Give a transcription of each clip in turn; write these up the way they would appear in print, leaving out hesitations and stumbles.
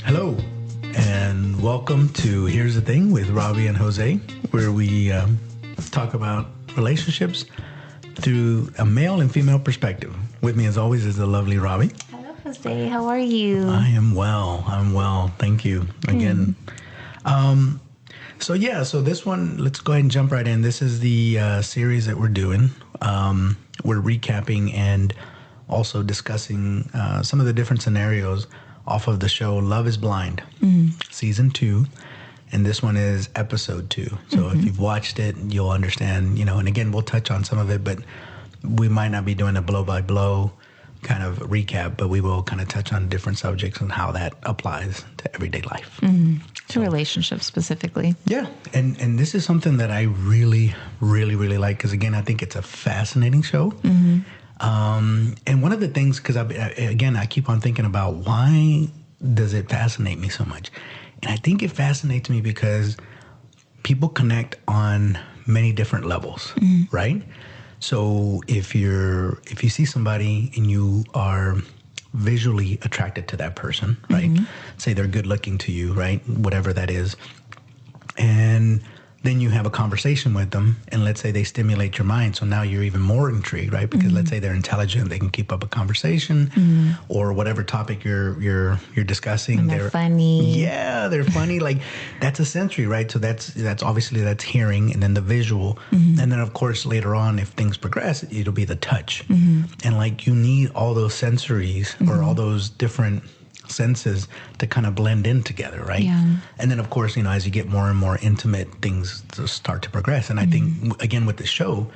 Hello, and welcome to Here's the Thing with Robbie and Jose, where we talk about relationships through a male and female perspective. With me, as always, is the lovely Robbie. Hello, Jose. How are you? I am well. I'm well. Thank you again. So this one, let's go ahead and jump right in. This is the series that we're doing. We're recapping and also discussing some of the different scenarios off of the show Love is Blind, season 2. And this one is episode 2. So if you've watched it, you'll understand, and again, we'll touch on some of it, but we might not be doing a blow by blow kind of recap, but we will kind of touch on different subjects and how that applies to everyday life. To relationships specifically. Yeah. And this is something that I really, really, really like because, again, I think it's a fascinating show. And one of the things, because I keep on thinking about why does it fascinate me so much? And I think it fascinates me because people connect on many different levels, right? So if you see somebody and you are visually attracted to that person, right? Say they're good looking to you, right? Whatever that is. And then you have a conversation with them, and let's say they stimulate your mind. So now you're even more intrigued, right? Because let's say they're intelligent, they can keep up a conversation, or whatever topic you're discussing. And they're funny. Yeah, they're funny. Like that's a sensory, right? So that's obviously that's hearing, and then the visual, and then of course later on, if things progress, it'll be the touch, and like you need all those sensories or all those different senses to kind of blend in together, right? Yeah. And then of course, as you get more and more intimate, things start to progress. And I think again with the show,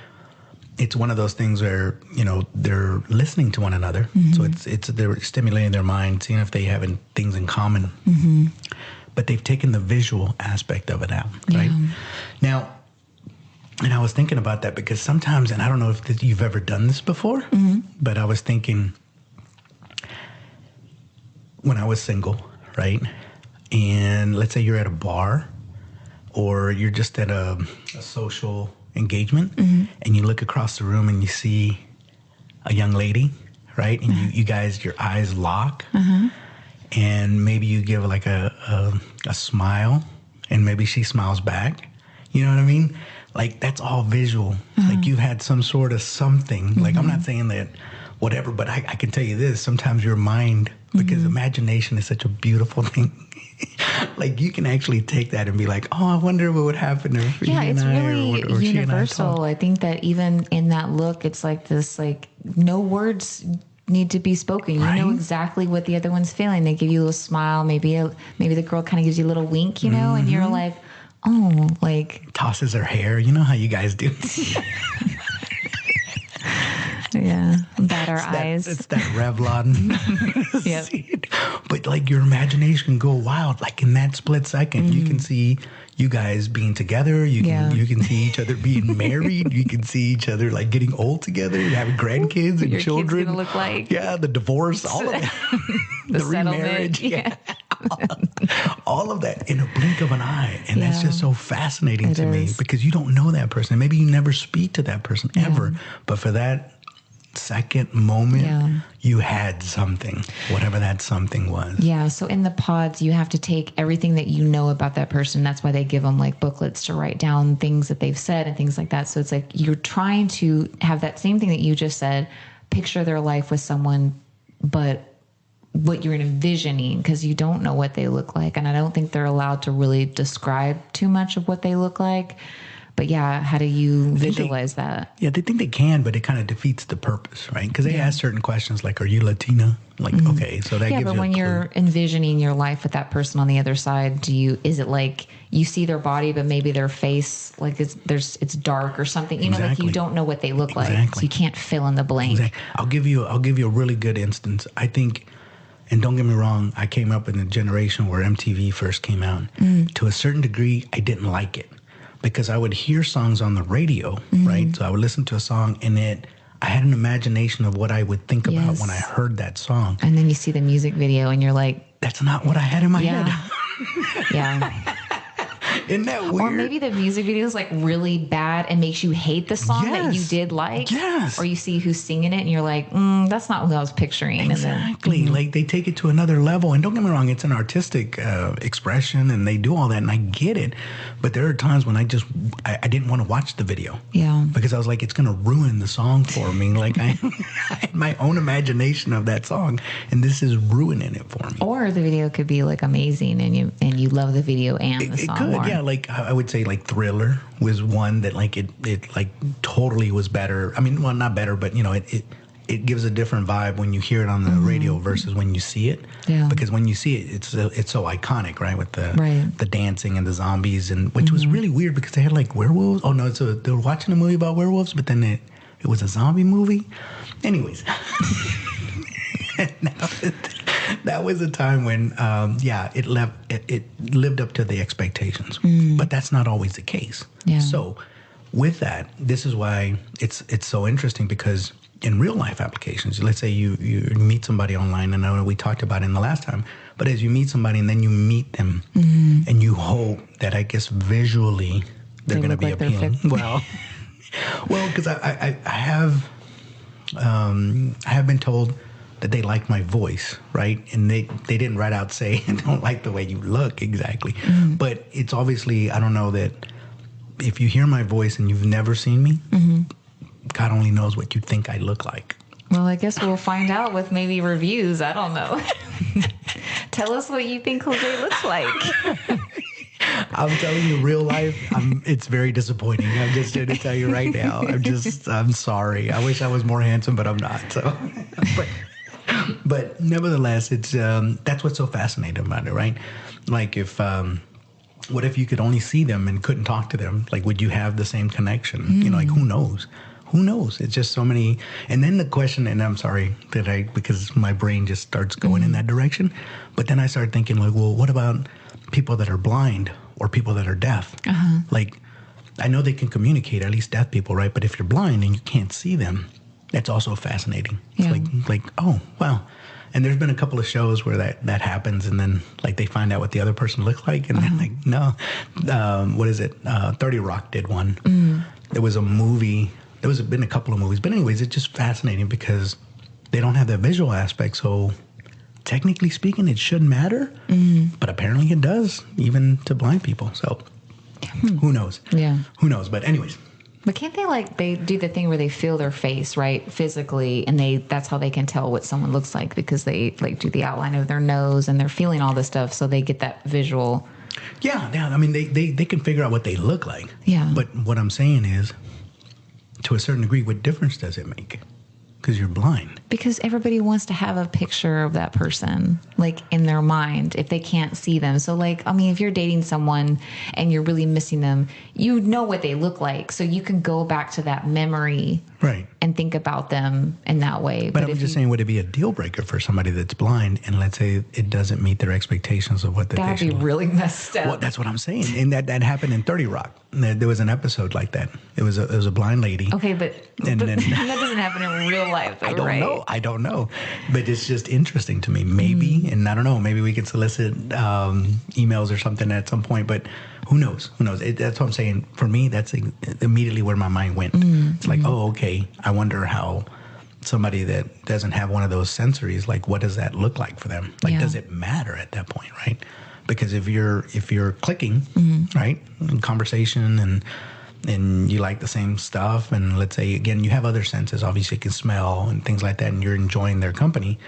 it's one of those things where they're listening to one another, so it's they're stimulating their mind, seeing if they have things in common. But they've taken the visual aspect of it out, right? Now, and I was thinking about that because sometimes, and I don't know if you've ever done this before, but I was thinking, when I was single, right? And let's say you're at a bar or you're just at a social engagement and you look across the room and you see a young lady, right? And you guys, your eyes lock and maybe you give like a smile and maybe she smiles back. You know what I mean? Like that's all visual. Like you've had some sort of something. Like I'm not saying that whatever, but I can tell you this, sometimes your mind, because imagination is such a beautiful thing. Like you can actually take that and be like, oh, I wonder what would happen if he and it's I really or she and I universal. talk. I think that even in that look, it's like this, like no words need to be spoken. Right? You know exactly what the other one's feeling. They give you a little smile. Maybe the girl kind of gives you a little wink, and you're like, oh, like Tosses her hair. You know how you guys do. yeah, bat our eyes. It's that Revlon. Yep. Scene. But like your imagination can go wild. Like in that split second, you can see you guys being together. You can see each other being married. You can see each other like getting old together, having grandkids and your children. Kid's gonna look like. Yeah, the divorce, all of that. the remarriage. Yeah. All of that in a blink of an eye. And that's just so fascinating to me because you don't know that person. Maybe you never speak to that person ever. But for that second moment, you had something, whatever that something was. Yeah. So in the pods, you have to take everything that you know about that person. That's why they give them like booklets to write down things that they've said and things like that. So it's like you're trying to have that same thing that you just said, picture their life with someone, but what you're envisioning, because you don't know what they look like. And I don't think they're allowed to really describe too much of what they look like. But yeah, how do you visualize that? Yeah, they think they can, but it kind of defeats the purpose, right? Because they ask certain questions like, are you Latina? Like, okay, so that gives you a but when clue. you're envisioning your life with that person on the other side, is it like you see their body, but maybe their face, like it's dark or something? You know, like you don't know what they look like, so you can't fill in the blank. Exactly. I'll give you a really good instance. I think, and don't get me wrong, I came up in a generation where MTV first came out. To a certain degree, I didn't like it because I would hear songs on the radio, right? So I would listen to a song and I had an imagination of what I would think about when I heard that song. And then you see the music video and you're like, that's not what I had in my head. Yeah. Isn't that weird? Or maybe the music video is like really bad and makes you hate the song that you did like. Yes. Or you see who's singing it and you're like, that's not what I was picturing. Exactly. And then, Like they take it to another level. And don't get me wrong, it's an artistic expression and they do all that and I get it. But there are times when I didn't want to watch the video. Yeah. Because I was like, it's going to ruin the song for me. Like I had my own imagination of that song and this is ruining it for me. Or the video could be like amazing and you love the video and the song. It could, more. yeah. Like I would say like Thriller was one that like it like totally was better. I mean, well, not better, but you know, it gives a different vibe when you hear it on the radio versus when you see it. Yeah. Because when you see it, it's so iconic, right? With Right. the dancing and the zombies, and which was really weird because they had like werewolves. Oh no, they were watching a movie about werewolves, but then it was a zombie movie. Anyways, that was a time when it lived up to the expectations, but that's not always the case. Yeah. So with that, this is why it's so interesting because in real life applications, let's say you meet somebody online, and I know we talked about it in the last time, but as you meet somebody and then you meet them and you hope that I guess visually they're going to be look like appealing. Well, because I have been told that they like my voice, right? And they didn't right out say, I don't like the way you look exactly. But it's obviously, I don't know that if you hear my voice and you've never seen me, God only knows what you think I look like. Well, I guess we'll find out with maybe reviews. I don't know. Tell us what you think Jose looks like. I'm telling you, real life, it's very disappointing. I'm just here to tell you right now. I'm sorry. I wish I was more handsome, but I'm not. So, but nevertheless, it's that's what's so fascinating about it, right? Like what if you could only see them and couldn't talk to them? Like, would you have the same connection? You know, like who knows? Who knows? It's just so many. And then the question, and I'm sorry because my brain just starts going in that direction. But then I started thinking, like, well, what about people that are blind or people that are deaf? Like, I know they can communicate, at least deaf people, right? But if you're blind and you can't see them, that's also fascinating. Yeah. It's like, oh, wow. And there's been a couple of shows where that happens, and then like they find out what the other person looks like, and they're like, no, what is it? 30 Rock did one. There was a movie. There been a couple of movies, but anyways, it's just fascinating because they don't have that visual aspect. So technically speaking, it shouldn't matter, but apparently it does, even to blind people. So who knows? Yeah. Who knows? But anyways. But can't they do the thing where they feel their face, right, physically, and that's how they can tell what someone looks like because they like do the outline of their nose and they're feeling all this stuff, so they get that visual. Yeah. I mean, they can figure out what they look like. Yeah. But what I'm saying is, to a certain degree, what difference does it make? Because you're blind. Because everybody wants to have a picture of that person, like in their mind, if they can't see them. So, like, I mean, if you're dating someone and you're really missing them, you know what they look like. So you can go back to that memory, right, and think about them in that way. But I'm just saying, would it be a deal breaker for somebody that's blind and let's say it doesn't meet their expectations of what they that'd be really messed up. Well, that's what I'm saying. And that happened in 30 Rock. There was an episode like that. It was a blind lady. Okay, but that doesn't happen in real life, though, I don't know. But it's just interesting to me. Maybe, and I don't know, maybe we could solicit emails or something at some point, but who knows? That's what I'm saying. For me, that's immediately where my mind went. It's like, oh, okay, I wonder how somebody that doesn't have one of those sensories, like what does that look like for them? Like, does it matter at that point, right? Because if you're clicking, right, in conversation and you like the same stuff, and let's say, again, you have other senses, obviously you can smell and things like that, and you're enjoying their company,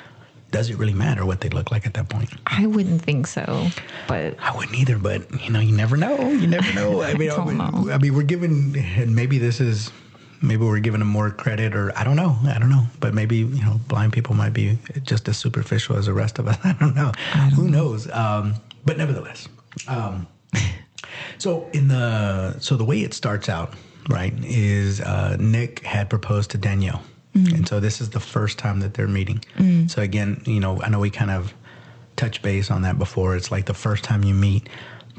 does it really matter what they look like at that point? I wouldn't think so, but... I wouldn't either, but, you you never know. You never know. I mean, I mean, we're giving, and maybe we're giving them more credit, or I don't know. But maybe, blind people might be just as superficial as the rest of us. I don't know. Who knows? But nevertheless, so the way it starts out, right, is Nick had proposed to Danielle. And so this is the first time that they're meeting. So again, I know we kind of touched base on that before. It's like the first time you meet,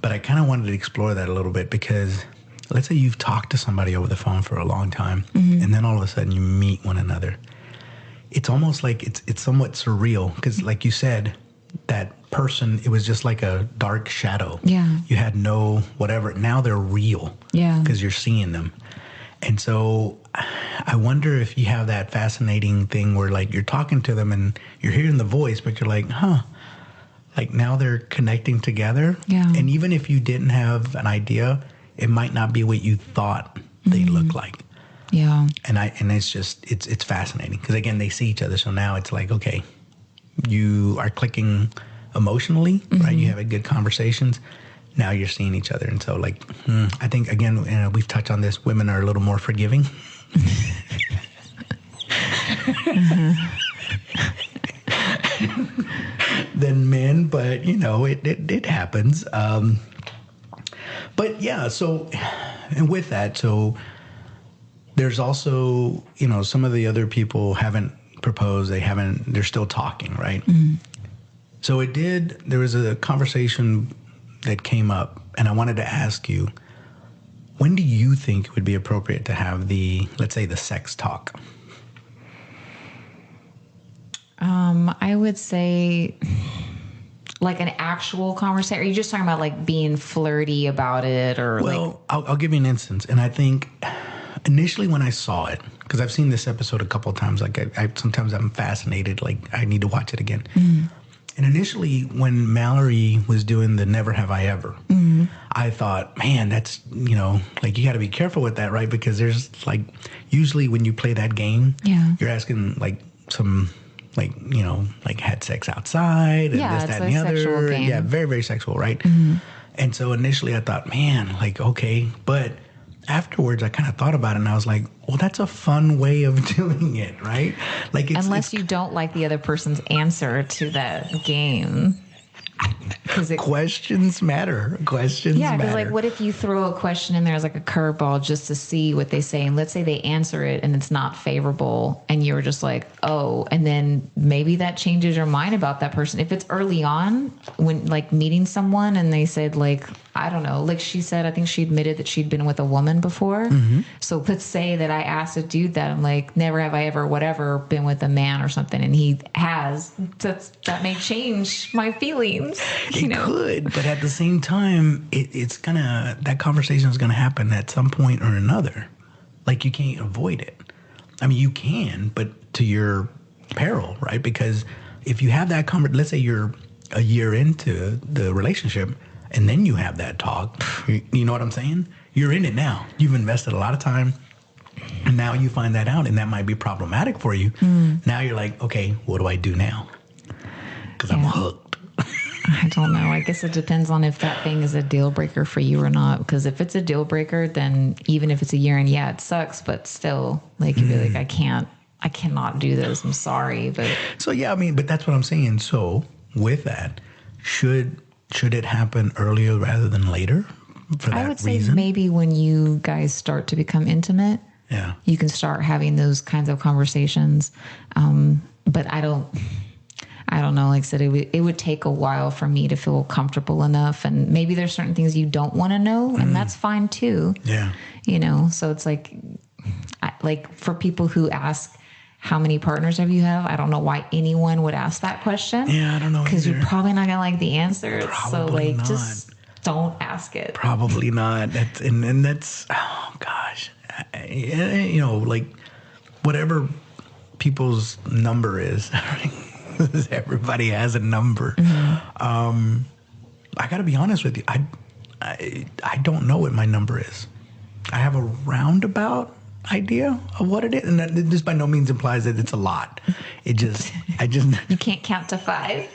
but I kind of wanted to explore that a little bit because let's say you've talked to somebody over the phone for a long time, and then all of a sudden you meet one another. It's almost like it's somewhat surreal because, like you said, that person, it was just like a dark shadow. Yeah. You had no whatever. Now they're real. Yeah. Because you're seeing them. And so I wonder if you have that fascinating thing where like you're talking to them and you're hearing the voice, but you're like, like now they're connecting together. Yeah. And even if you didn't have an idea, it might not be what you thought they look like. Yeah. And it's just, it's fascinating because again, they see each other. So now it's like, okay, you are clicking emotionally, right? You have a good conversations. Now you're seeing each other. And so like, I think again, we've touched on this, women are a little more forgiving. Than men, but you know, it happens. But yeah, so, and with that, so there's also, you know, some of the other people haven't proposed, they're still talking, right? So there was a conversation that came up, and I wanted to ask you, when do you think it would be appropriate to have let's say the sex talk? I would say like an actual conversation. Are you just talking about like being flirty about it or Well, I'll give you an instance. And I think initially when I saw it, because I've seen this episode a couple of times, like sometimes I'm fascinated, like I need to watch it again. And initially when Mallory was doing the Never Have I Ever, I thought, man, that's, you know, like you got to be careful with that, right? Because there's like, usually when you play that game, you're asking like some, like, you know, like had sex outside and this, that, and the other. Game. Yeah, very, very sexual, right? And so initially I thought, man, like, okay. But afterwards I kind of thought about it and I was like, well, that's a fun way of doing it, right? Like, unless you don't like the other person's answer to that game. Questions matter. Questions matter. Because like, what if you throw a question in there as like a curveball just to see what they say, and let's say they answer it and it's not favorable, and you're just like, oh, and then maybe that changes your mind about that person. If it's early on when like meeting someone and they said like, I don't know, like she said, I think she admitted that she'd been with a woman before. So let's say that I asked a dude that, I'm like, never have I ever whatever been with a man or something, and he has. That may change my feelings. It could, but at the same time, that conversation is gonna happen at some point or another. Like you can't avoid it. I mean, you can, but to your peril, right? Because if you have that let's say you're a year into the relationship, and then you have that talk, you know what I'm saying? You're in it now. You've invested a lot of time, and now you find that out, and that might be problematic for you. Now you're like, okay, what do I do now? Because I'm hooked. I don't know. I guess it depends on if that thing is a deal breaker for you or not. Because if it's a deal breaker, then even if it's a year and yeah, it sucks, but still, like you'd be like, I cannot do this. I'm sorry, but so yeah, I mean, but that's what I'm saying. So with that, should it happen earlier rather than later? For that I would say reason? maybe when you guys start to become intimate, you can start having those kinds of conversations. But I don't know. Like I said, it would take a while for me to feel comfortable enough. And maybe there's certain things you don't want to know, and that's fine too. Yeah. You know, so it's like for people who ask, how many partners have you have? I don't know why anyone would ask that question. Yeah, I don't know. Because you're probably not going to like the answer. Probably so not. Just don't ask it. Probably not. And that's, oh gosh. You know, like whatever people's number is, everybody has a number. I got to be honest with you. I don't know what my number is. I have a roundabout idea of what it is, and this by no means implies that it's a lot. I just you can't count to 5.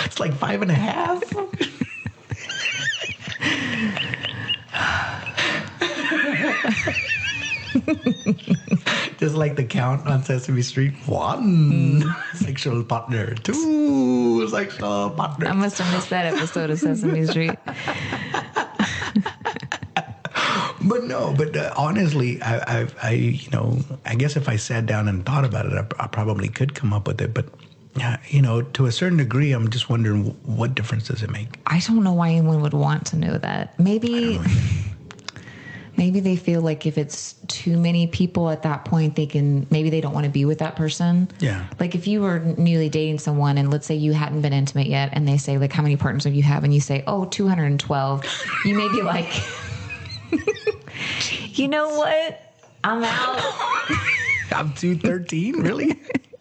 It's like 5.5. Just like the count on Sesame Street. 1 sexual partner, 2 sexual partner. I must have missed that episode of Sesame Street. But honestly, I you know, I guess if I sat down and thought about it, I probably could come up with it. But you know, to a certain degree, I'm just wondering what difference does it make? I don't know why anyone would want to know that. Maybe Maybe they feel like if it's too many people at that point, maybe they don't want to be with that person. Yeah. Like if you were newly dating someone and let's say you hadn't been intimate yet and they say like, how many partners have you have? And you say, 212. You may be like, you know what? I'm out. I'm 213, really?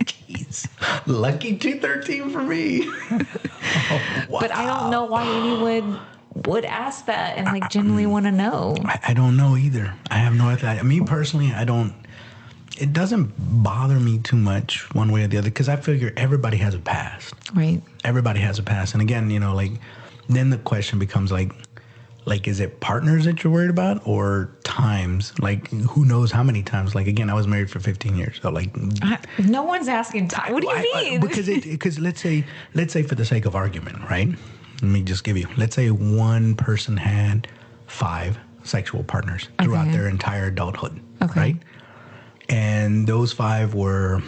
Jeez. Lucky 213 for me. Wow. But I don't know why anyone would ask that and like genuinely want to know. I don't know either. I have no idea. Me personally, it doesn't bother me too much one way or the other because I figure everybody has a past. Right. Everybody has a past. And again, then the question becomes like, is it partners that you're worried about or times? Like, who knows how many times? Like, again, I was married for 15 years. So, like, no one's asking time. What do you mean? Because let's say for the sake of argument, right? Let me just give you. Let's say one person had 5 sexual partners throughout their entire adulthood, right? And those 5 were,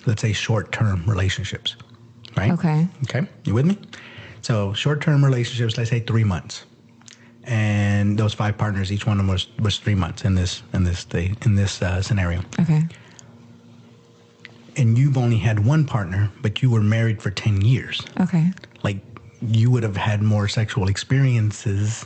let's say, short-term relationships, right? Okay. You with me? So, short-term relationships, let's say 3 months. And those 5 partners, each one of them was 3 months in this scenario. Okay. And you've only had one partner, but you were married for 10 years. Okay. Like you would have had more sexual experiences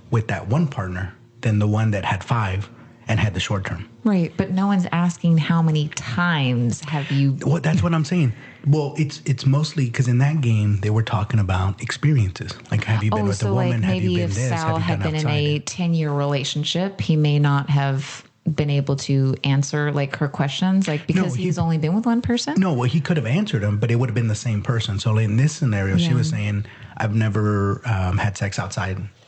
with that one partner than the one that had 5 and had the short term. Right, but no one's asking how many times have you... Well, that's what I'm saying. Well, it's mostly because in that game, they were talking about experiences. Like, have you been with a woman? Have you been this? Maybe if Sal had been in a 10-year relationship, he may not have been able to answer, like, her questions, like, because he's only been with one person? No, well, he could have answered them, but it would have been the same person. So in this scenario, she was saying, I've never had sex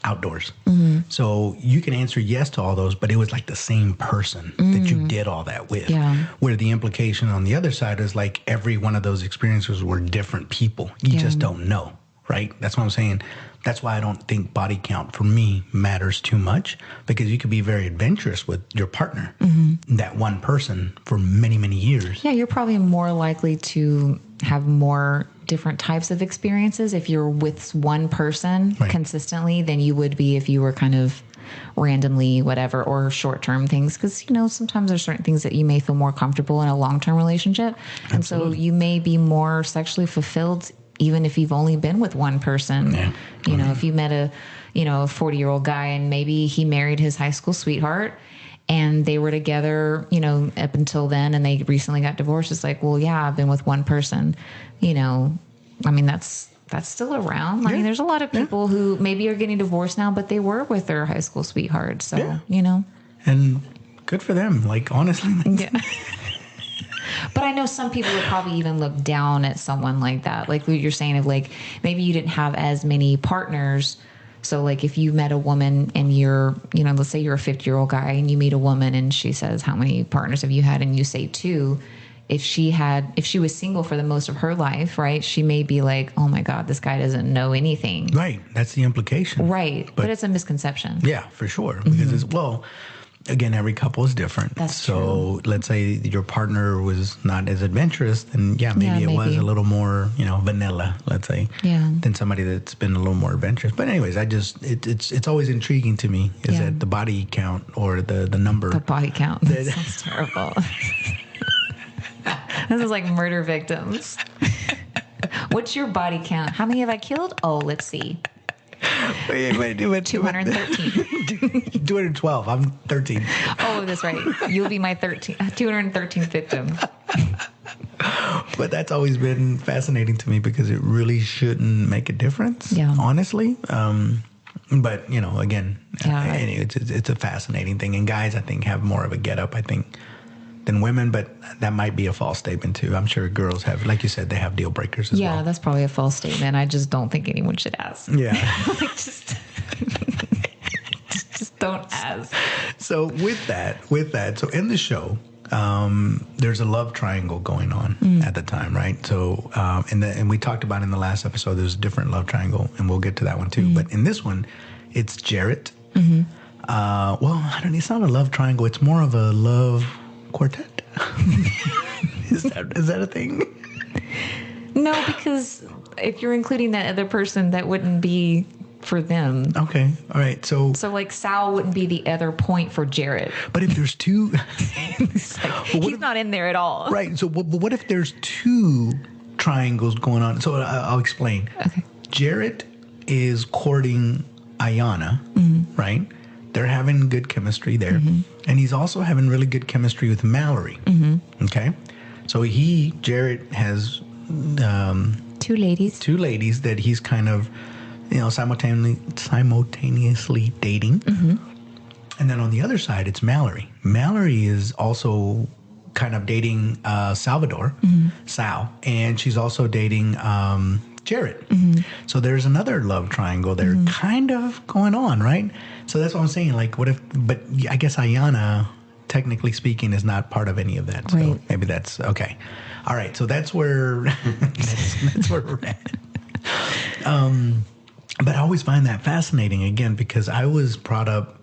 outdoors. Mm-hmm. So you can answer yes to all those, but it was like the same person that you did all that with. Yeah. Where the implication on the other side is like every one of those experiences were different people. You just don't know, right? That's what I'm saying. That's why I don't think body count for me matters too much, because you could be very adventurous with your partner, that one person for many, many years. Yeah, you're probably more likely to have more different types of experiences if you're with one person consistently than you would be if you were kind of randomly whatever, or short-term things, because sometimes there's certain things that you may feel more comfortable in a long-term relationship. Absolutely. And so you may be more sexually fulfilled even if you've only been with one person. If you met a 40-year-old guy and maybe he married his high school sweetheart and they were together, up until then, and they recently got divorced. It's like, well, yeah, I've been with one person, I mean, that's still around. I mean, there's a lot of people who maybe are getting divorced now, but they were with their high school sweetheart. So, And good for them. Like, honestly. Yeah. But I know some people would probably even look down at someone like that. Like what you're saying of like, maybe you didn't have as many partners. So like if you met a woman and you're, let's say you're a 50-year-old guy and you meet a woman and she says, how many partners have you had? And you say 2. If she was single for the most of her life, right, she may be like, oh my God, this guy doesn't know anything. Right. That's the implication. Right. But it's a misconception. Yeah, for sure. Because again, every couple is different. That's true. Let's say your partner was not as adventurous, then maybe it was a little more, vanilla, let's say, than somebody that's been a little more adventurous. But anyways, it's always intriguing to me is that the body count or the number. The body count. That sounds terrible. This is like murder victims. What's your body count? How many have I killed? Oh, let's see. Wait. 213. 212. I'm 13. Oh, that's right. You'll be my 213th victim. But that's always been fascinating to me because it really shouldn't make a difference, honestly. But, again, it's a fascinating thing. And guys, I think, have more of a get-up, than women, but that might be a false statement too. I'm sure girls have, like you said, they have deal breakers as well. Yeah, that's probably a false statement. I just don't think anyone should ask. Yeah. just don't ask. So with that, so in the show, there's a love triangle going on at the time, right? So, and we talked about in the last episode, there's a different love triangle, and we'll get to that one too. But in this one, it's Jarrett. It's not a love triangle. It's more of a love quartet. Is that a thing? No, because if you're including that other person, that wouldn't be for them. Okay. All right. So So like Sal wouldn't be the other point for Jarrett. but if there's two, He's not in there at all. right. So what if there's two triangles going on? So I'll explain. Okay. Jarrett is courting Ayana, right? They're having good chemistry there. And he's also having really good chemistry with Mallory. Okay. So Jarrett has Two ladies. two ladies that he's kind of, simultaneously dating. And then on the other side, it's Mallory. Mallory is also kind of dating Salvador, Sal, and she's also dating Jarrett. So there's another love triangle there kind of going on, right? So that's what I'm saying. Like, what if, but I guess Ayana, technically speaking, is not part of any of that. So Right. maybe that's okay. All right. So that's where, that's where we're at. But I always find that fascinating again, because I was brought up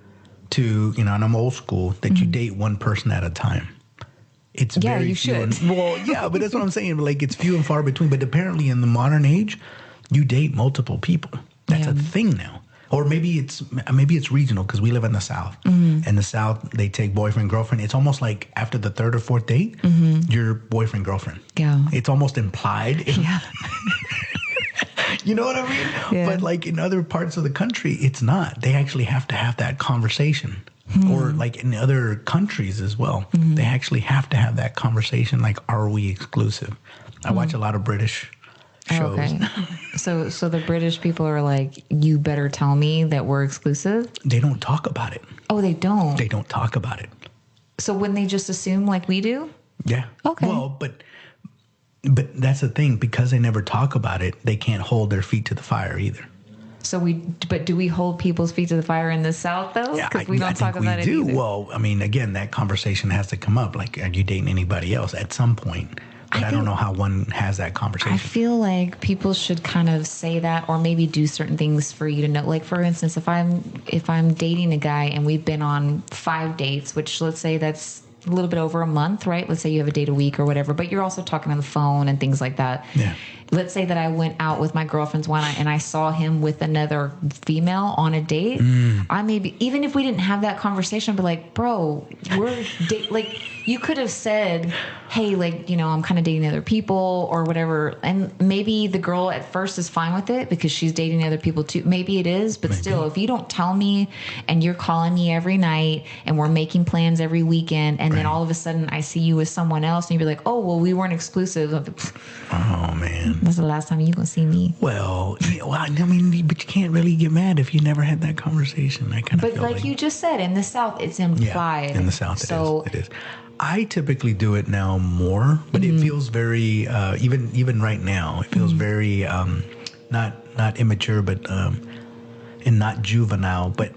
to, and I'm old school, that you date one person at a time. It's Yeah, very you few should. well, yeah, but that's what I'm saying. Like, it's few and far between. But apparently, in the modern age, you date multiple people. That's a thing now. Or maybe it's regional, because we live in the South. In the South, they take boyfriend, girlfriend. It's almost like after the third or fourth date, you're boyfriend, girlfriend. Yeah. It's almost implied. Yeah. You know what I mean? Yeah. But like in other parts of the country, it's not. They actually have to have that conversation. Or like in other countries as well, they actually have to have that conversation. Like, are we exclusive? I watch a lot of British shows. Okay. So the British people are like, you better tell me that we're exclusive. They don't talk about it. Oh, they don't. They don't talk about it. So wouldn't they just assume like we do? Yeah. Okay. Well, but that's the thing, because they never talk about it, they can't hold their feet to the fire either. But do we hold people's feet to the fire in the South though? Yeah, Because we don't talk about it either. Well, I mean, again, that conversation has to come up. Like, are you dating anybody else at some point? But I don't know how one has that conversation. I feel like people should kind of say that, or maybe do certain things for you to know. Like, for instance, if I'm dating a guy and we've been on 5 dates, which let's say that's a little bit over a month, right? Let's say you have a date a week or whatever, but you're also talking on the phone and things like that. Yeah. Let's say that I went out with my girlfriends one night and I saw him with another female on a date. I maybe, even if we didn't have that conversation, I'd be like, bro, like, you could have said, hey, like, I'm kind of dating other people or whatever. And maybe the girl at first is fine with it because she's dating other people too. Maybe it is, but still, if you don't tell me and you're calling me every night and we're making plans every weekend, and then all of a sudden I see you with someone else and you'd be like, oh, well, we weren't exclusive. Oh, man. That's the last time you gonna see me. Well, I mean, but you can't really get mad if you never had that conversation. I kind of But feel like you just said, in the South, it's implied. Yeah, in the South, so it is. I typically do it now more, but it feels very, even right now, it feels very, not immature, but, and not juvenile, but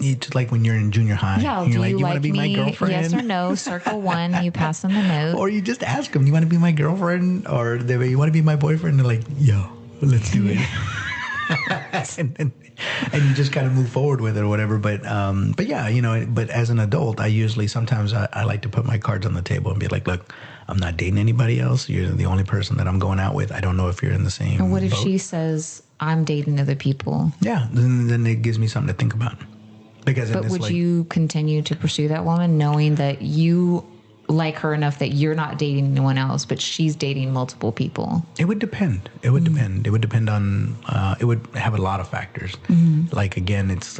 it's like when you're in junior high. yeah, and you're do like, you want like to be me? my girlfriend? Yes or no? Circle 1. You pass them the note. Or you just ask them, you want to be my girlfriend? Or you want to be my boyfriend? They're like, yo, let's do it. and you just kind of move forward with it or whatever. But yeah, but as an adult, sometimes I like to put my cards on the table and be like, look, I'm not dating anybody else. You're the only person that I'm going out with. I don't know if you're in the same And what if boat. she says, I'm dating other people? Yeah, then it gives me something to think about. Because But would you continue to pursue that woman knowing that you like her enough that you're not dating anyone else, but she's dating multiple people? It would depend. It would depend. It would depend on, it would have a lot of factors. Like, again, it's,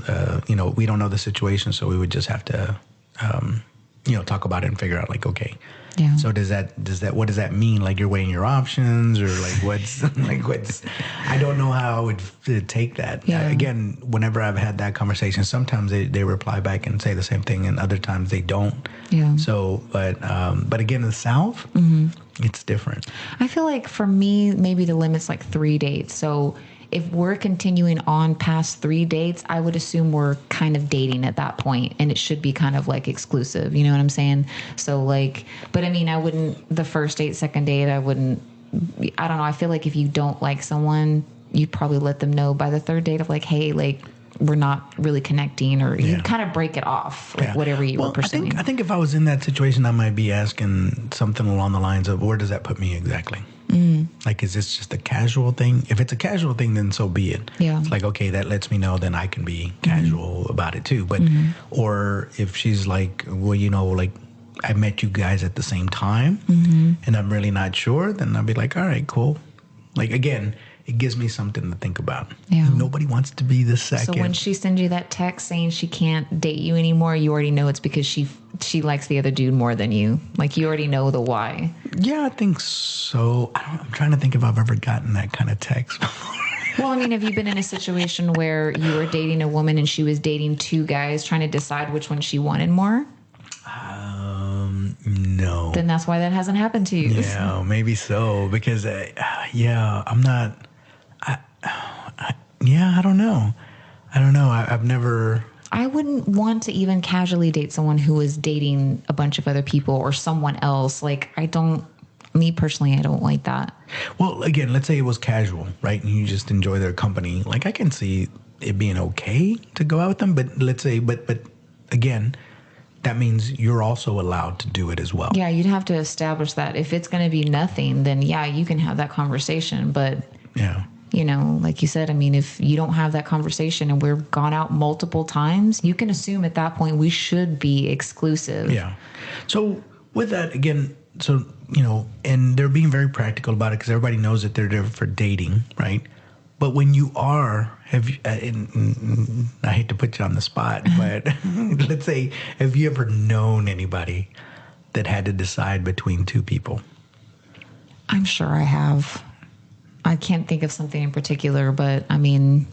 we don't know the situation, so we would just have to, talk about it and figure out, like, okay. Yeah. So what does that mean? Like, you're weighing your options, or like what's, I don't know how I would take that. Yeah. Again, whenever I've had that conversation, sometimes they reply back and say the same thing, and other times they don't. Yeah. So, but again, in the South, it's different. I feel like for me, maybe the limit's like 3 dates. So if we're continuing on past 3 dates, I would assume we're kind of dating at that point, and it should be kind of like exclusive. You know what I'm saying? So like, but I mean, I wouldn't, the first date, second date, I don't know. I feel like if you don't like someone, you'd probably let them know by the third date of like, hey, like, we're not really connecting, or you kind of break it off, like whatever you were pursuing. I think if I was in that situation, I might be asking something along the lines of, where does that put me exactly? Like, is this just a casual thing? If it's a casual thing, then so be it. Yeah. It's like, okay, that lets me know, then I can be casual about it too. But, or if she's like, well, like, I met you guys at the same time and I'm really not sure, then I'll be like, all right, cool. Like, again, it gives me something to think about. Yeah. Nobody wants to be the second. So when she sends you that text saying she can't date you anymore, you already know it's because she likes the other dude more than you. Like, you already know the why. Yeah, I think so. I'm trying to think if I've ever gotten that kind of text. Well, I mean, have you been in a situation where you were dating a woman and she was dating two guys trying to decide which one she wanted more? No. Then that's why that hasn't happened to you. Yeah, maybe so. Because, I'm not. I don't know. I've never. I wouldn't want to even casually date someone who is dating a bunch of other people or someone else. Like, me personally, I don't like that. Well, again, let's say it was casual, right? And you just enjoy their company. Like, I can see it being okay to go out with them, but let's say, but again, that means you're also allowed to do it as well. Yeah, you'd have to establish that. If it's going to be nothing, then yeah, you can have that conversation. But, Yeah. Like you said, I mean, if you don't have that conversation and we're gone out multiple times, you can assume at that point we should be exclusive. Yeah. So with that, again, and they're being very practical about it because everybody knows that they're there for dating, right? But when you are, and I hate to put you on the spot, but let's say, have you ever known anybody that had to decide between two people? I'm sure I have. I can't think of something in particular, but I mean,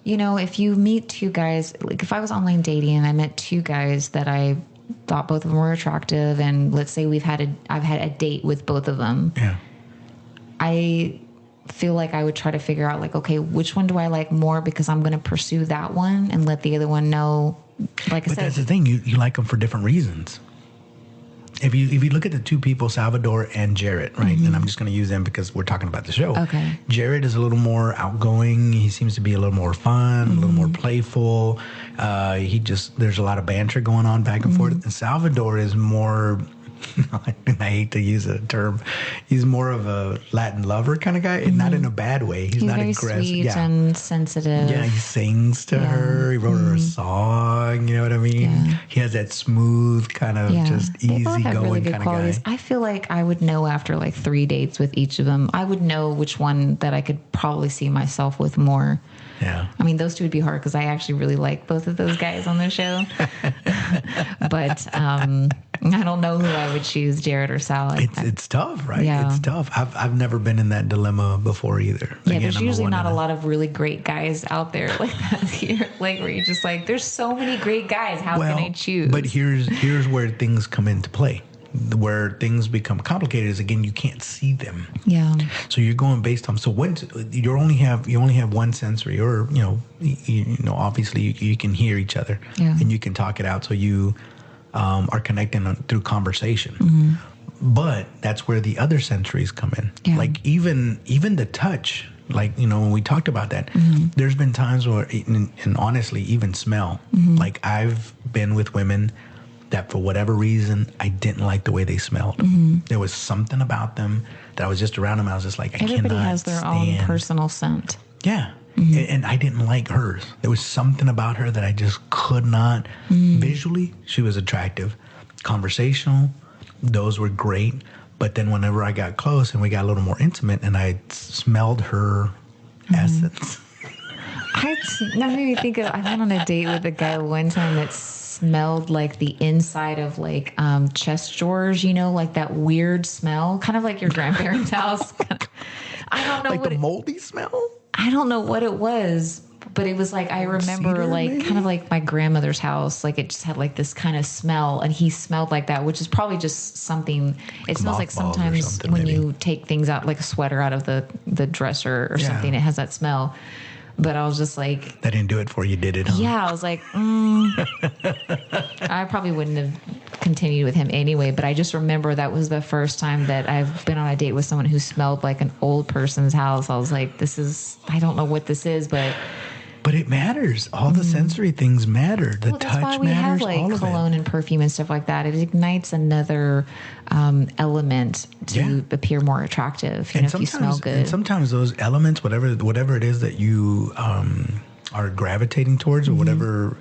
if you meet two guys, like if I was online dating and I met two guys that I thought both of them were attractive, and let's say I've had a date with both of them. Yeah. I feel like I would try to figure out, like, okay, which one do I like more, because I'm going to pursue that one and let the other one know. Like I said, that's the thing. You like them for different reasons. If you look at the two people, Salvador and Jarrett, right? And I'm just going to use them because we're talking about the show. Okay. Jarrett is a little more outgoing. He seems to be a little more fun, a little more playful. There's a lot of banter going on back and forth. And Salvador is more, I hate to use a term, he's more of a Latin lover kind of guy, and not in a bad way. He's not very aggressive. sweet and sensitive. Yeah, he sings to her. He wrote her a song. You know what I mean? Yeah. He has that smooth kind of just They both have really easygoing good kind of qualities. guy. I feel like I would know after like 3 dates with each of them. I would know which one that I could probably see myself with more. Yeah. I mean, those two would be hard because I actually really like both of those guys on their show. But I don't know who I would choose, Jared or Sal. It's tough, right? Yeah. It's tough. I've never been in that dilemma before either. Yeah, there's usually not a lot of really great guys out there like that here, like where you're just like, there's so many great guys. How can I choose? But here's where things come into play. Where things become complicated is, again, you can't see them. Yeah. So you're going based on, so when you only have one sensory, or obviously you can hear each other, and you can talk it out. So you are connecting through conversation. But that's where the other sensories come in. Yeah. Like even the touch. Like, when we talked about that, there's been times where, and honestly, even smell. Like, I've been with women that for whatever reason, I didn't like the way they smelled. There was something about them that I was just around them. I was just like, Everybody has their own personal scent. Yeah. And I didn't like hers. There was something about her that I just could not. Visually, she was attractive. Conversational, those were great. But then whenever I got close and we got a little more intimate and I smelled her essence. That made me think of, I went on a date with a guy one time that smelled like the inside of like chest drawers, like that weird smell, kind of like your grandparents' house. I don't know like what the moldy smell? I don't know what it was, but it was like, I remember Cedar, like maybe? kind of like my grandmother's house. Like it just had like this kind of smell, and he smelled like that, which is probably just something. It smells like mothballs or sometimes something, when maybe. you take things out, like a sweater out of the dresser or Yeah. something, it has that smell. But I was just like, That didn't do it for you, did it? Huh? yeah, I was like, I probably wouldn't have continued with him anyway. But I just remember that was the first time that I've been on a date with someone who smelled like an old person's house. I was like, I don't know what this is, but But it matters. All the sensory things matter. The Well, that's why touch we have matters. like all of cologne it. and perfume and stuff like that. It ignites another element to Yeah. appear more attractive. You know, if you smell and good. sometimes those elements, whatever it is that you are gravitating towards, or whatever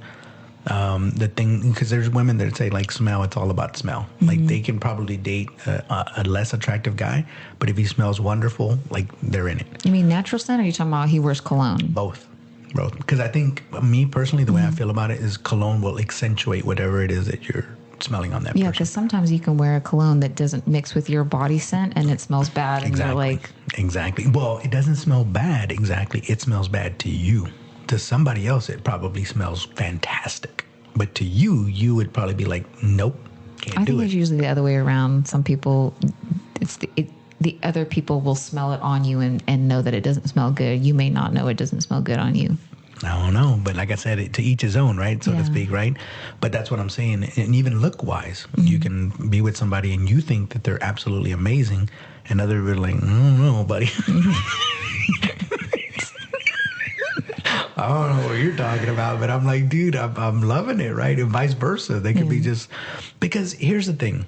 the thing, because there's women that say like smell, it's all about smell. Like they can probably date a less attractive guy, but if he smells wonderful, like they're in it. You mean natural scent, or are you talking about he wears cologne? Both. Because I think me personally, the way I feel about it is cologne will accentuate whatever it is that you're smelling on that Yeah, person. because sometimes you can wear a cologne that doesn't mix with your body scent and it smells bad, and you're like, Exactly. Well, it doesn't smell bad exactly. It smells bad to you. To somebody else, it probably smells fantastic. But to you, you would probably be like, nope, can't I do think it. it's usually the other way around. Some people, the other people will smell it on you and know that it doesn't smell good. You may not know it doesn't smell good on you. I don't know. But like I said, to each his own, right? So to Yeah. speak, right? But that's what I'm saying. And even look-wise, you can be with somebody and you think that they're absolutely amazing, and other people are like, I don't know, buddy. I don't know what you're talking about, but I'm like, dude, I'm loving it, right? And vice versa. They could be just, because here's the thing.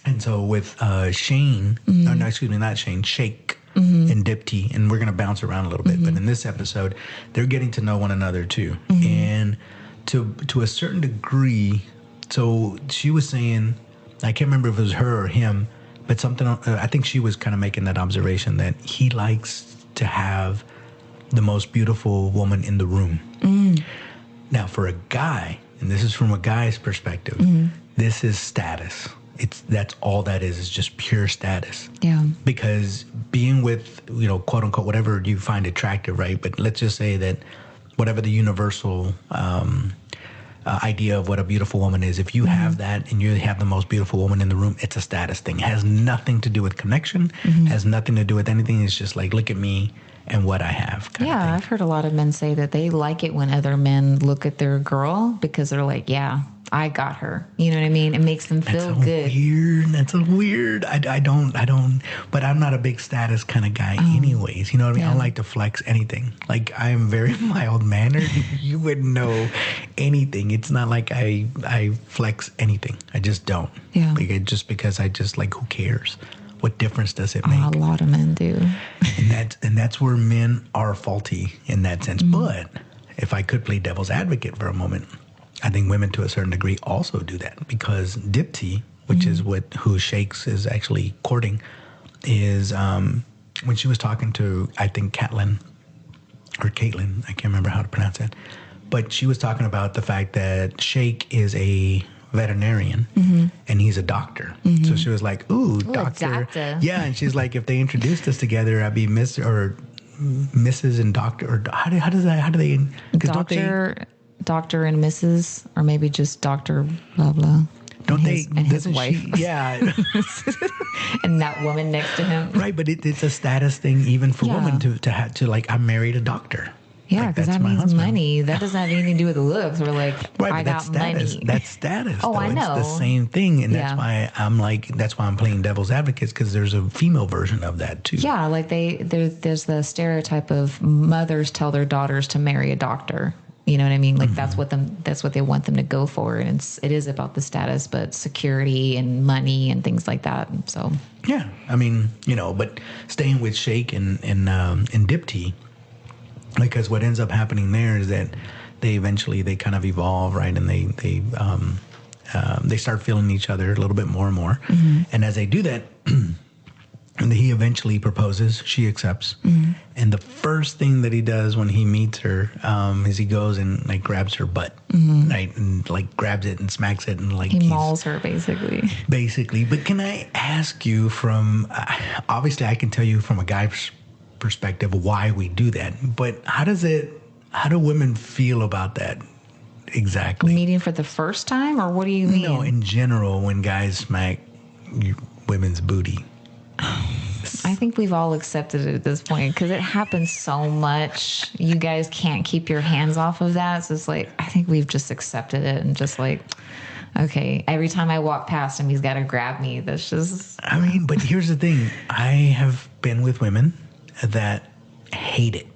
And so with Shane, no, excuse me, not Shane, Shake and Dipti, and we're going to bounce around a little bit, but in this episode, they're getting to know one another too. And to a certain degree, so she was saying, I can't remember if it was her or him, but something, I think she was kind of making that observation that he likes to have the most beautiful woman in the room. Now, for a guy, and this is from a guy's perspective, this is status. That's all that is just pure status. Yeah. Because being with, quote unquote, whatever you find attractive, right? But let's just say that whatever the universal idea of what a beautiful woman is, if you have that and you have the most beautiful woman in the room, it's a status thing. It has nothing to do with connection, has nothing to do with anything. It's just like, look at me and what I have. Kind of Yeah, thing. I've heard a lot of men say that they like it when other men look at their girl because they're like, yeah, I got her. You know what I mean? It makes them feel good. Weird. That's a weird. I don't. But I'm not a big status kind of guy, anyways. You know what I mean? I don't like to flex anything. Like I am very mild mannered. You wouldn't know anything. It's not like I flex anything. I just don't. Yeah. Just because I just like, who cares? What difference does it make? A lot of men do. And that's where men are faulty in that sense. But if I could play devil's advocate for a moment, I think women to a certain degree also do that, because Dipti, which is who Shakes is actually courting, is when she was talking to, I think, Caitlin, I can't remember how to pronounce it, but she was talking about the fact that Shake is a veterinarian and he's a doctor. So she was like, ooh, doctor. Yeah, and she's like, if they introduced us together, I'd be Miss or Mrs. and Doctor, or how do they? 'Cause don't they- Doctor and Mrs., or maybe just Doctor blah blah. Don't and they? his, and his doesn't wife. she? Yeah, And that woman next to him. right. But it's a status thing even for Yeah. women to have to like. I married a doctor. Yeah, Like, because that's that my means husband. money. That doesn't have anything to do with the looks. We're like, Right, I but that's got status. money. That's status. Oh, though. I know. It's the same thing, and Yeah. that's why I'm playing devil's advocate, because there's a female version of that too. Yeah, like there's the stereotype of mothers tell their daughters to marry a doctor. You know what I mean? Like that's what they want them to go for, and it is about the status, but security and money and things like that. So Yeah, I mean, but staying with Shake and Dipti, because what ends up happening there is that they kind of evolve, right, and they start feeling each other a little bit more and more, and as they do that. And he eventually proposes. She accepts. And the first thing that he does when he meets her is he goes and like grabs her butt, right, and like grabs it and smacks it, and like he he's- mauls her basically. basically. But can I ask you from, obviously I can tell you from a guy's perspective why we do that, but how do women feel about that exactly? Meeting for the first time, or what do you mean? No, in general, when guys smack women's booty. I think we've all accepted it at this point because it happens so much. You guys can't keep your hands off of that. So it's like, I think we've just accepted it and just like, okay, every time I walk past him, he's got to grab me. That's just. I mean, but here's the thing. I have been with women that hate it.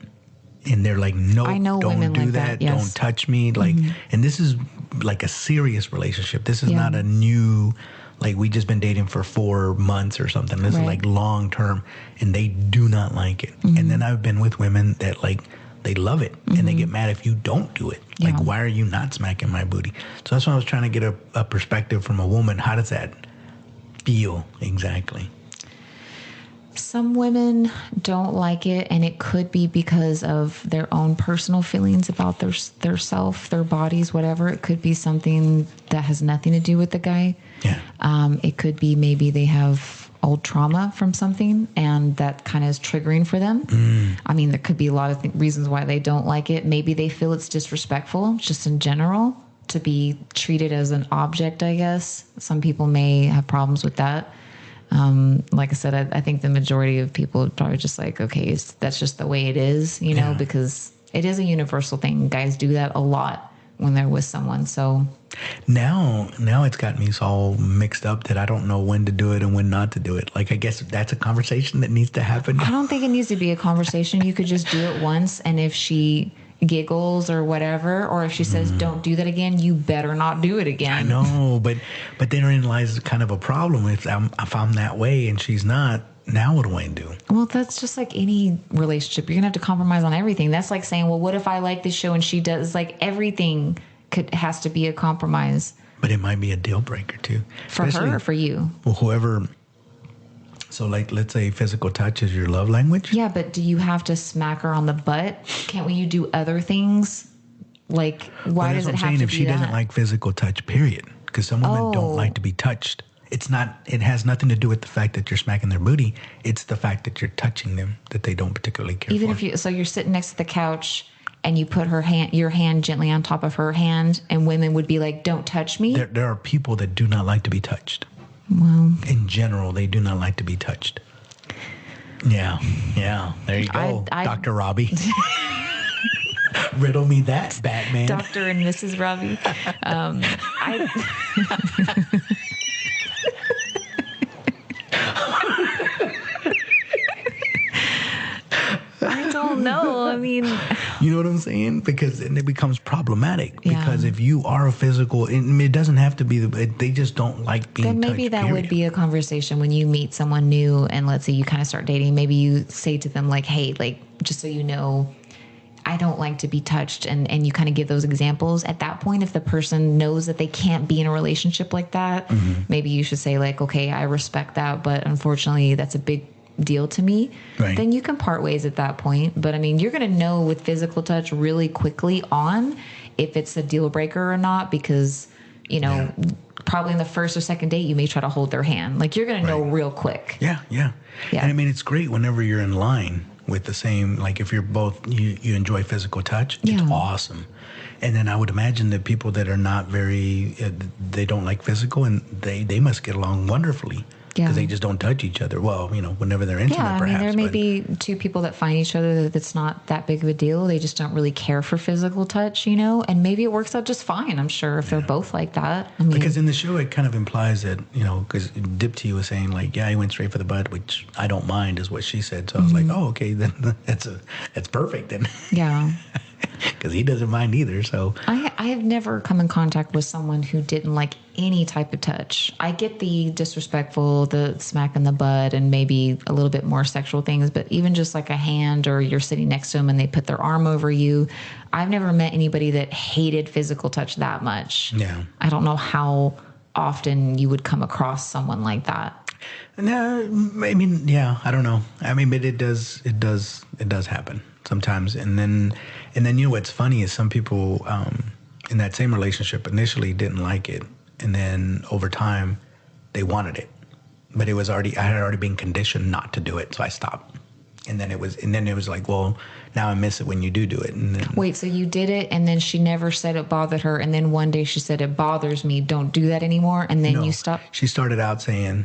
and they're like, no, I know don't women do like that. that, yes. Don't touch me. Like, and this is like a serious relationship. This is Yeah. not a new, like we just been dating for 4 months or something. This is Right. like long term, and they do not like it. And then I've been with women that like, they love it, and they get mad if you don't do it. Like, Yeah. why are you not smacking my booty? So that's why I was trying to get a perspective from a woman. How does that feel exactly? Some women don't like it, and it could be because of their own personal feelings about their self, their bodies, whatever. It could be something that has nothing to do with the guy. Yeah. It could be maybe they have old trauma from something, and that kind of is triggering for them. I mean, there could be a lot of reasons why they don't like it. Maybe they feel it's disrespectful, just in general, to be treated as an object, I guess. Some people may have problems with that. Like I said, I think the majority of people are probably just like, okay, that's just the way it is, you know, Yeah. because it is a universal thing. Guys do that a lot when they're with someone. So Now it's got me all mixed up that I don't know when to do it and when not to do it. Like, I guess that's a conversation that needs to happen. I don't think it needs to be a conversation. You could just do it once, and if she giggles or whatever, or if she says don't do that again, you better not do it again. I know, but therein lies kind of a problem. If I'm that way and she's not, now what do I do? Well, that's just like any relationship. You're gonna have to compromise on everything. That's like saying, well, what if I like this show and she does? Like, everything has to be a compromise But it might be a deal breaker too. for Especially, her or for you. well, whoever. So, like, let's say physical touch is your love language. Yeah, but do you have to smack her on the butt? Can't you do other things? Like, why Well, does that's it what I'm have saying. to If be she that? doesn't like physical touch, period. Because some women Oh. don't like to be touched. It's not. It has nothing to do with the fact that you're smacking their booty. It's the fact that you're touching them that they don't particularly care Even for. if you're sitting next to the couch and you put your hand gently on top of her hand, and women would be like, "Don't touch me." There are people that do not like to be touched. Well, In general, they do not like to be touched. Yeah. There you go, I- Dr. Robbie. Riddle me that, Batman. Dr. and Mrs. Robbie. I don't know. I mean, You know what I'm saying? Because then it becomes problematic. Yeah. Because if you are a physical, it doesn't have to be. They just don't like being then maybe touched. that would be a conversation when you meet someone new, and let's say you kind of start dating. Maybe you say to them like, "Hey, like, just so you know, I don't like to be touched," and you kind of give those examples. At that point, if the person knows that they can't be in a relationship like that, maybe you should say like, "Okay, I respect that, but unfortunately, that's a big deal to me." Right. Then you can part ways at that point. But I mean, you're going to know with physical touch really quickly on if it's a deal breaker or not, because Yeah. probably in the first or second date, you may try to hold their hand. Like, you're going to know Right. real quick. Yeah. Yeah. And I mean, it's great whenever you're in line with the same, like if you're both, you enjoy physical touch, it's Yeah. awesome. And then I would imagine that people that are not very, they don't like physical, and they must get along wonderfully. Because Yeah. they just don't touch each other. Well, whenever they're intimate, Yeah, I mean, perhaps. there may but- be two people that find each other that's not that big of a deal. They just don't really care for physical touch, and maybe it works out just fine. I'm sure if they're both like that. I mean, Because in the show, it kind of implies that, because Dipti was saying, like, yeah, he went straight for the butt, which I don't mind, is what she said. So I was like, oh, okay, then that's perfect then. yeah. Because he doesn't mind either. So, I have never come in contact with someone who didn't like any type of touch. I get the disrespectful, the smack in the butt, and maybe a little bit more sexual things, but even just like a hand, or you're sitting next to them and they put their arm over you. I've never met anybody that hated physical touch that much. Yeah. I don't know how often you would come across someone like that. no, I mean, yeah, I don't know. I mean, but it does happen sometimes. And then what's funny is some people in that same relationship initially didn't like it. And then over time, they wanted it. But I had already been conditioned not to do it. So I stopped. And then it was like, well, now I miss it when you do it. And then, Wait, so you did it, and then she never said it bothered her, and then one day she said, it bothers me, don't do that anymore, and then no, you stopped? she started out saying,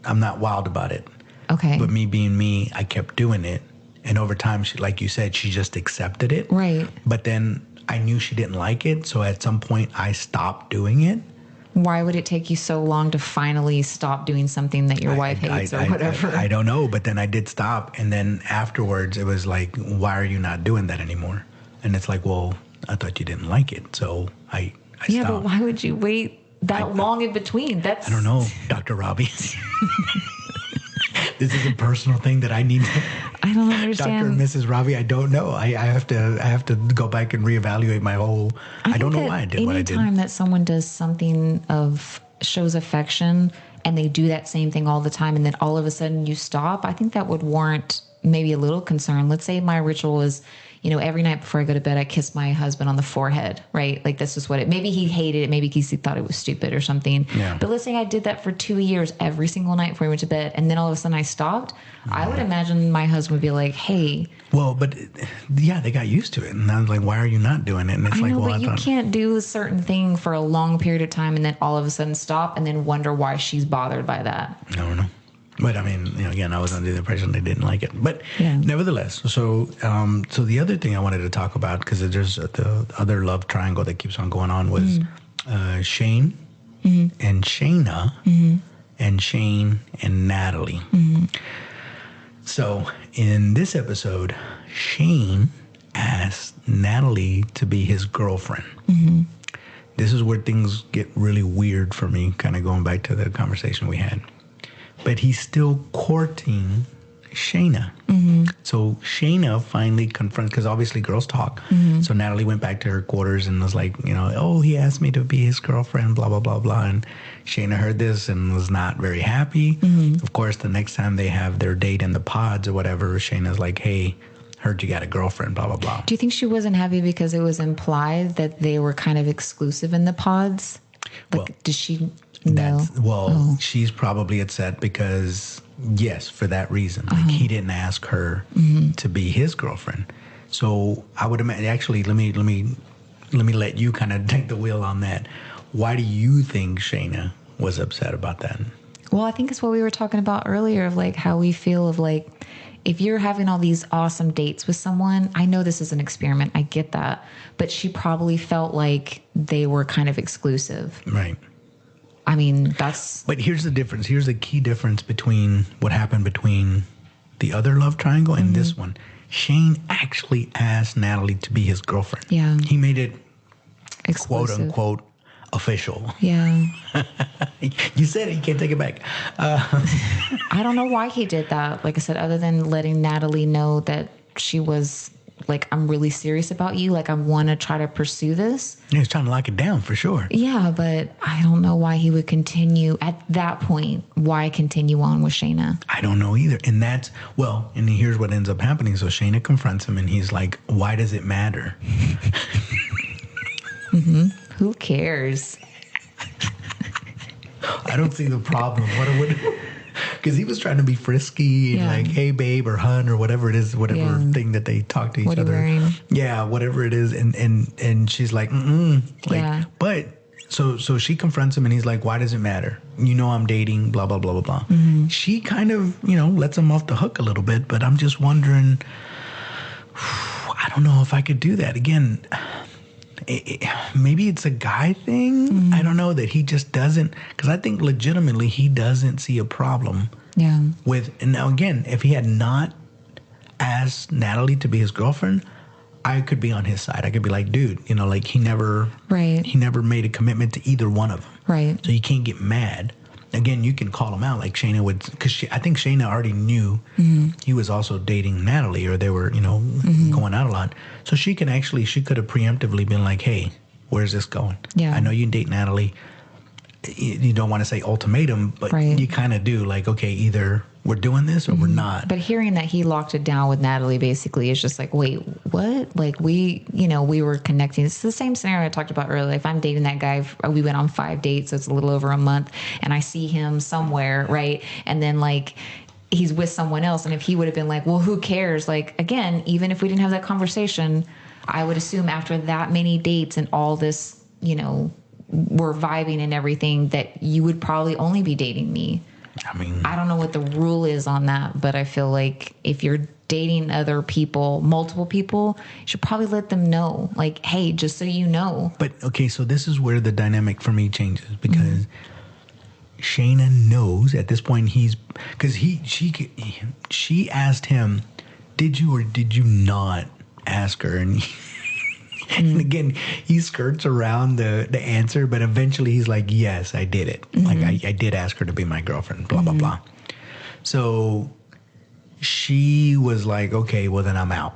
I'm not wild about it. Okay. But me being me, I kept doing it. And over time, she, like you said, she just accepted it. Right. But then I knew she didn't like it. So at some point, I stopped doing it. Why would it take you so long to finally stop doing something that your wife hates or whatever? I don't know, but then I did stop, and then afterwards it was like, why are you not doing that anymore? And it's like, well, I thought you didn't like it, so I yeah, stopped. but why would you wait that long in between? I don't know, Dr. Robbie. This is a personal thing that I need to... I don't understand. Dr. and Mrs. Robbie, I don't know. I have to go back and reevaluate my whole... I don't know why I did what I did. Anytime that someone does something shows affection and they do that same thing all the time and then all of a sudden you stop, I think that would warrant maybe a little concern. Let's say my ritual is, every night before I go to bed, I kiss my husband on the forehead, right? Like this is what maybe he hated it. Maybe he thought it was stupid or something. Yeah. But let's say I did that for 2 years every single night before we went to bed. And then all of a sudden I stopped. I would imagine my husband would be like, hey. Well, but yeah, they got used to it. And I was like, why are you not doing it? And it's But you can't do a certain thing for a long period of time and then all of a sudden stop and then wonder why she's bothered by that. I don't know. But I mean, again, I was under the impression they didn't like it. But nevertheless, so the other thing I wanted to talk about, because there's the other love triangle that keeps on going on, was Shane and Shayna and Shane and Natalie. So in this episode, Shane asked Natalie to be his girlfriend. This is where things get really weird for me, kind of going back to the conversation we had. But he's still courting Shayna. So Shayna finally confronts, because obviously girls talk. So Natalie went back to her quarters and was like, oh, he asked me to be his girlfriend, blah, blah, blah, blah. And Shayna heard this and was not very happy. Of course, the next time they have their date in the pods or whatever, Shayna's like, hey, heard you got a girlfriend, blah, blah, blah. Do you think she wasn't happy because it was implied that they were kind of exclusive in the pods? Did she... No. She's probably upset because, yes, for that reason. Like, he didn't ask her to be his girlfriend. So I would imagine, actually, let me let you kind of take the wheel on that. Why do you think Shayna was upset about that? Well, I think it's what we were talking about earlier of like how we feel of like, if you're having all these awesome dates with someone, I know this is an experiment. I get that. But she probably felt like they were kind of exclusive. Right. I mean, that's... But here's the difference. Here's the key difference between what happened between the other love triangle and this one. Shane actually asked Natalie to be his girlfriend. Yeah. He made it, exclusive. quote unquote, official. Yeah. You said it. You can't take it back. I don't know why he did that. Like I said, other than letting Natalie know that she was... like, I'm really serious about you. Like, I want to try to pursue this. Yeah, he's trying to lock it down for sure. Yeah, but I don't know why he would continue at that point. Why continue on with Shayna? I don't know either. And and here's what ends up happening. So Shayna confronts him and he's like, why does it matter? Who cares? I don't see the problem. What because he was trying to be frisky and like, hey, babe, or hun, or whatever it is, whatever thing that they talk to each other. Wearing? Yeah, whatever it is. And she's like, Like, but so she confronts him and he's like, why does it matter? I'm dating, blah, blah, blah, blah, blah. She kind of, lets him off the hook a little bit, but I'm just wondering, I don't know if I could do that. Again, maybe it's a guy thing. I don't know, that he just doesn't, because I think legitimately he doesn't see a problem with. And now again, if he had not asked Natalie to be his girlfriend, I could be on his side. I could be like, dude, like he never made a commitment to either one of them. Right. So you can't get mad. Again, you can call him out like Shayna would, because I think Shayna already knew he was also dating Natalie, or they were, going out a lot. So she could have preemptively been like, hey, where's this going? Yeah. I know you date Natalie. You don't want to say ultimatum, but you kind of do. Like, okay, either we're doing this or we're not. But hearing that he locked it down with Natalie basically is just like, wait, what? Like we were connecting. It's the same scenario I talked about earlier. If I'm dating that guy, we went on 5 dates, so it's a little over a month, and I see him somewhere, right? And then like he's with someone else. And if he would have been like, well, who cares? Like, again, even if we didn't have that conversation, I would assume after that many dates and all this, we're vibing and everything, that you would probably only be dating me. I mean, I don't know what the rule is on that, but I feel like if you're dating other people, multiple people, you should probably let them know, like, hey, just so you know. But okay, so this is where the dynamic for me changes because Shayna knows at this point because she asked him, did you or did you not ask her? And and again, he skirts around the answer, but eventually he's like, yes, I did it. Like I did ask her to be my girlfriend, blah, blah, blah. So she was like, okay, well then I'm out.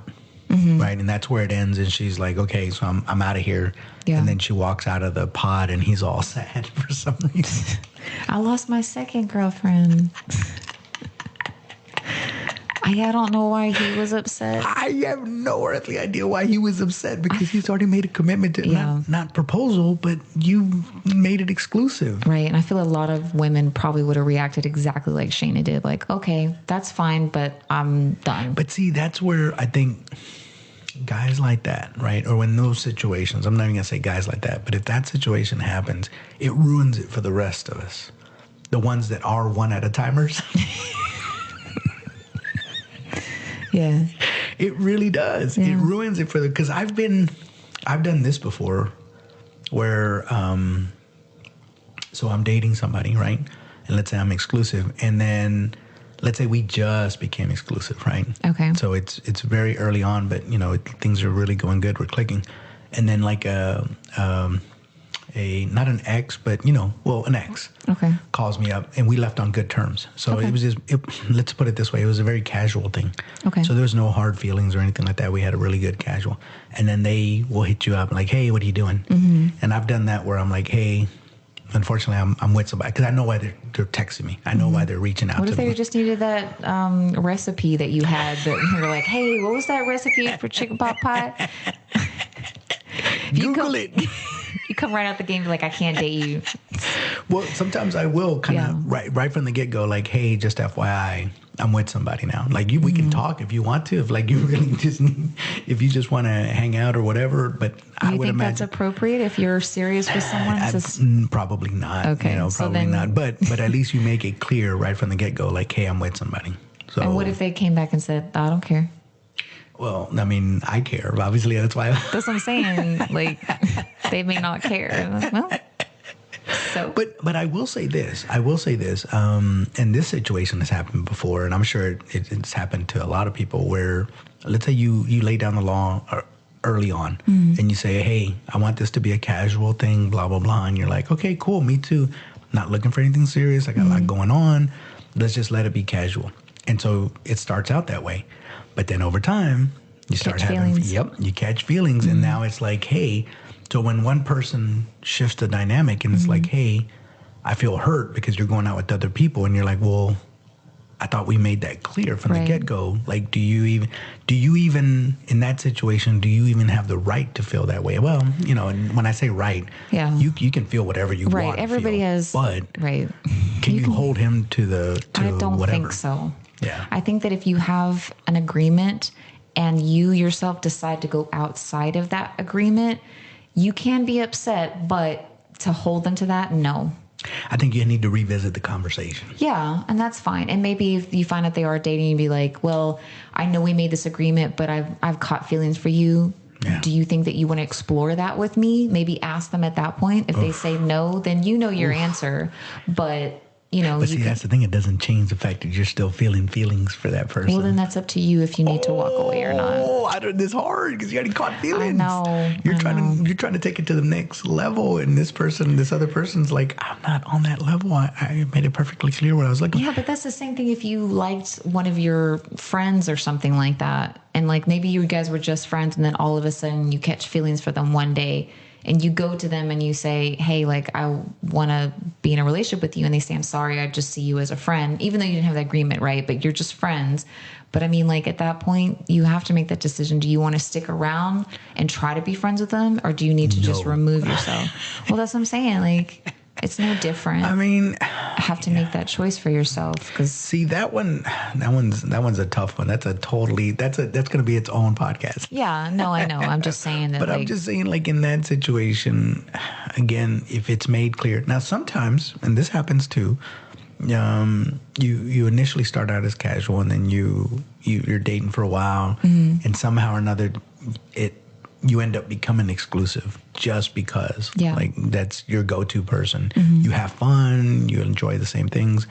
Right. And that's where it ends. And she's like, okay, so I'm out of here. Yeah. And then she walks out of the pod and he's all sad for some reason. I lost my second girlfriend. I don't know why he was upset. I have no earthly idea why he was upset because he's already made a commitment to not proposal, but you made it exclusive. Right. And I feel a lot of women probably would have reacted exactly like Shayna did. Like, okay, that's fine, but I'm done. But see, that's where I think guys like that, right? Or when those situations, I'm not even going to say guys like that, but if that situation happens, it ruins it for the rest of us. The ones that are one at a timers. Yeah. It really does. Yeah. It ruins it because I've done this before where, so I'm dating somebody, right? And let's say I'm exclusive. And then let's say we just became exclusive, right? Okay. So it's very early on, but things are really going good. We're clicking. And then like not an ex, but an ex calls me up and we left on good terms. So it was let's put it this way. It was a very casual thing. Okay. So there was no hard feelings or anything like that. We had a really good casual. And then they will hit you up like, hey, what are you doing? And I've done that where I'm like, hey, unfortunately I'm with somebody because I know why they're texting me. I know why they're reaching out to me. What if they just needed that recipe that you had that you're like, hey, what was that recipe for chicken pot pie? Google it. You come right out the game, like, I can't date you. Well, sometimes I will kind of right from the get go, like, hey, just FYI, I'm with somebody now. Like, we can talk if you want to, if like you really if you just want to hang out or whatever. But I would imagine that's appropriate if you're serious with someone. Probably not. Okay, probably not. But at least you make it clear right from the get go, like, hey, I'm with somebody. So. And what if they came back and said, I don't care? Well, I mean, I care. Obviously, that's why. That's what I'm saying. Like, they may not care. Well, so. But I will say this. And this situation has happened before, and I'm sure it's happened to a lot of people where, let's say you lay down the law early on, and you say, hey, I want this to be a casual thing, blah, blah, blah. And you're like, okay, cool, me too. Not looking for anything serious. I got a lot going on. Let's just let it be casual. And so it starts out that way. But then over time, you start having feelings. You catch feelings. And now it's like, hey, so when one person shifts the dynamic and it's like, hey, I feel hurt because you're going out with other people. And you're like, well, I thought we made that clear from the get-go. Like, do you even, in that situation, do you even have the right to feel that way? Well, and when I say right, you can feel whatever you want. Right, everybody has. But can you hold him to I don't whatever? think so. Yeah. I think that if you have an agreement and you yourself decide to go outside of that agreement, you can be upset, but to hold them to that, no. I think you need to revisit the conversation. Yeah, and that's fine. And maybe if you find out they are dating, you'd be like, well, I know we made this agreement, but I've caught feelings for you. Yeah. Do you think that you want to explore that with me? Maybe ask them at that point. If they say no, then you know your answer. But but see, that's the thing. It doesn't change the fact that you're still feeling feelings for that person. Well, then that's up to you if you need to walk away or not. Oh, it's hard because you already caught feelings. I know. You're trying to take it to the next level, and this other person's like, I'm not on that level. I made it perfectly clear what I was looking for. Yeah, but that's the same thing if you liked one of your friends or something like that, and like maybe you guys were just friends, and then all of a sudden you catch feelings for them one day. And you go to them and you say, hey, like, I want to be in a relationship with you. And they say, I'm sorry, I just see you as a friend, even though you didn't have that agreement, right? But you're just friends. But I mean, like, at that point, you have to make that decision. Do you want to stick around and try to be friends with them? Or do you need to just remove yourself? Well, that's what I'm saying. Like, it's no different. I mean, have to make that choice for yourself. Because see, that one's a tough one. That's going to be its own podcast. Yeah, no, I know. I'm just saying that. But I'm just saying, like, in that situation, again, if it's made clear. Now, sometimes, and this happens too, you initially start out as casual, and then you're dating for a while, and somehow or another you end up becoming exclusive just because like that's your go-to person. You have fun, you enjoy the same things,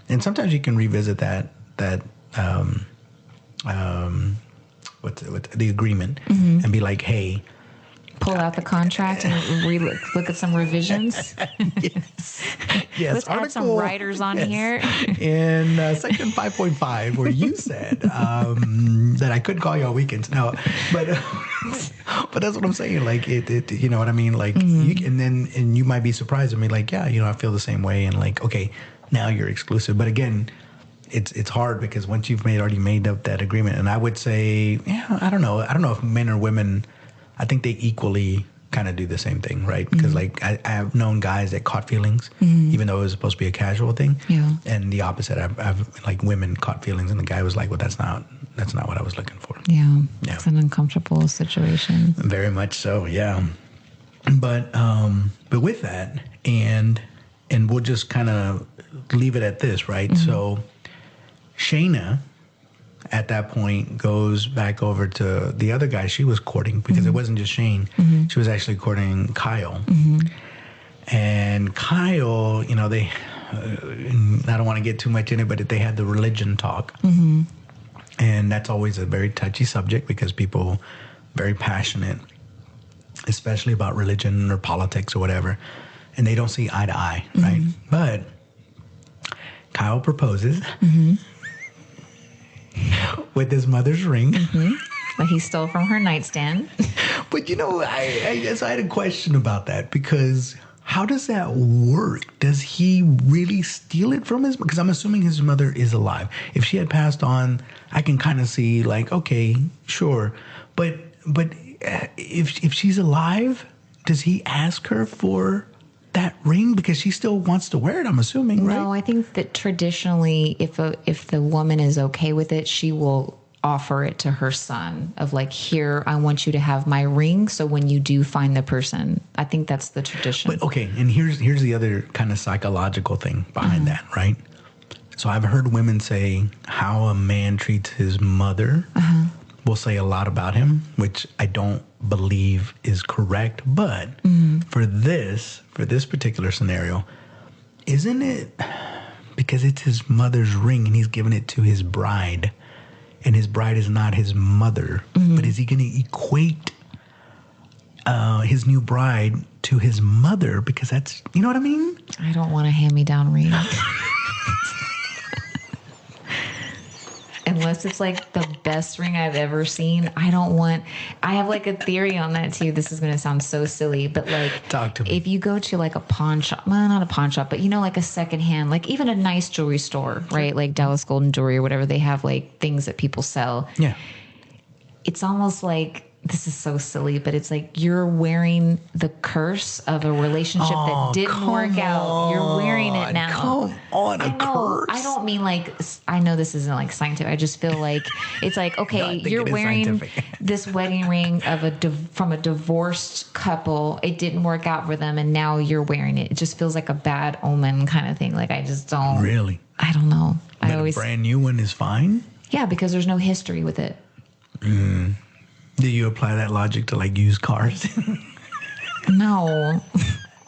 and sometimes you can revisit that what's the agreement and be like, hey, pull out the contract and look at some revisions. Yes. Let's add some writers on here. In section 5.5, where you said that I couldn't call you on weekends. No, but that's what I'm saying. Like it you know what I mean? Like and you might be surprised at me. Like, yeah, I feel the same way. And like, okay, now you're exclusive. But again, it's hard because once you've already made up that agreement, and I would say, yeah, I don't know if men or women, I think they equally kind of do the same thing, right? Because like I have known guys that caught feelings, even though it was supposed to be a casual thing. Yeah. And the opposite, I've like women caught feelings, and the guy was like, well, that's not what I was looking for. Yeah. It's an uncomfortable situation. Very much so. Yeah. But with that, and we'll just kind of leave it at this, right? So Shayna, at that point, goes back over to the other guy she was courting, because it wasn't just Shane. She was actually courting Kyle. And Kyle, they, I don't want to get too much in it, but they had the religion talk. And that's always a very touchy subject because people very passionate, especially about religion or politics or whatever, and they don't see eye to eye, right? But Kyle proposes with his mother's ring that he stole from her nightstand. But I guess I had a question about that, because how does that work? Does he really steal it from his? Because I'm assuming his mother is alive. If she had passed on, I can kind of see like, okay, sure, but if she's alive, does he ask her for that ring because she still wants to wear it? I'm assuming, right? No, I think that traditionally, if the woman is okay with it, she will offer it to her son of like, here, I want you to have my ring. So when you do find the person, I think that's the tradition. But okay, and here's the other kind of psychological thing behind that, right? So I've heard women say how a man treats his mother will say a lot about him, which I don't believe is correct. But for this particular scenario, isn't it because it's his mother's ring and he's giving it to his bride, and his bride is not his mother, but is he going to equate his new bride to his mother? Because that's, you know what I mean? I don't want a hand-me-down ring. Unless it's like the best ring I've ever seen. I have like a theory on that too. This is going to sound so silly, but like, talk to me. If you go to like a pawn shop, well, not a pawn shop, but like a secondhand, like even a nice jewelry store, right? Like Dallas Golden Jewelry or whatever, they have like things that people sell. Yeah. It's almost like, this is so silly, but it's like you're wearing the curse of a relationship that didn't work out. You're wearing it now. Come on, curse. I don't mean like, I know this isn't like scientific. I just feel like it's like, okay, you're wearing this wedding ring from a divorced couple. It didn't work out for them, and now you're wearing it. It just feels like a bad omen kind of thing. Like I just don't. Really? I don't know. But a brand new one is fine? Yeah, because there's no history with it. Do you apply that logic to like used cars? No,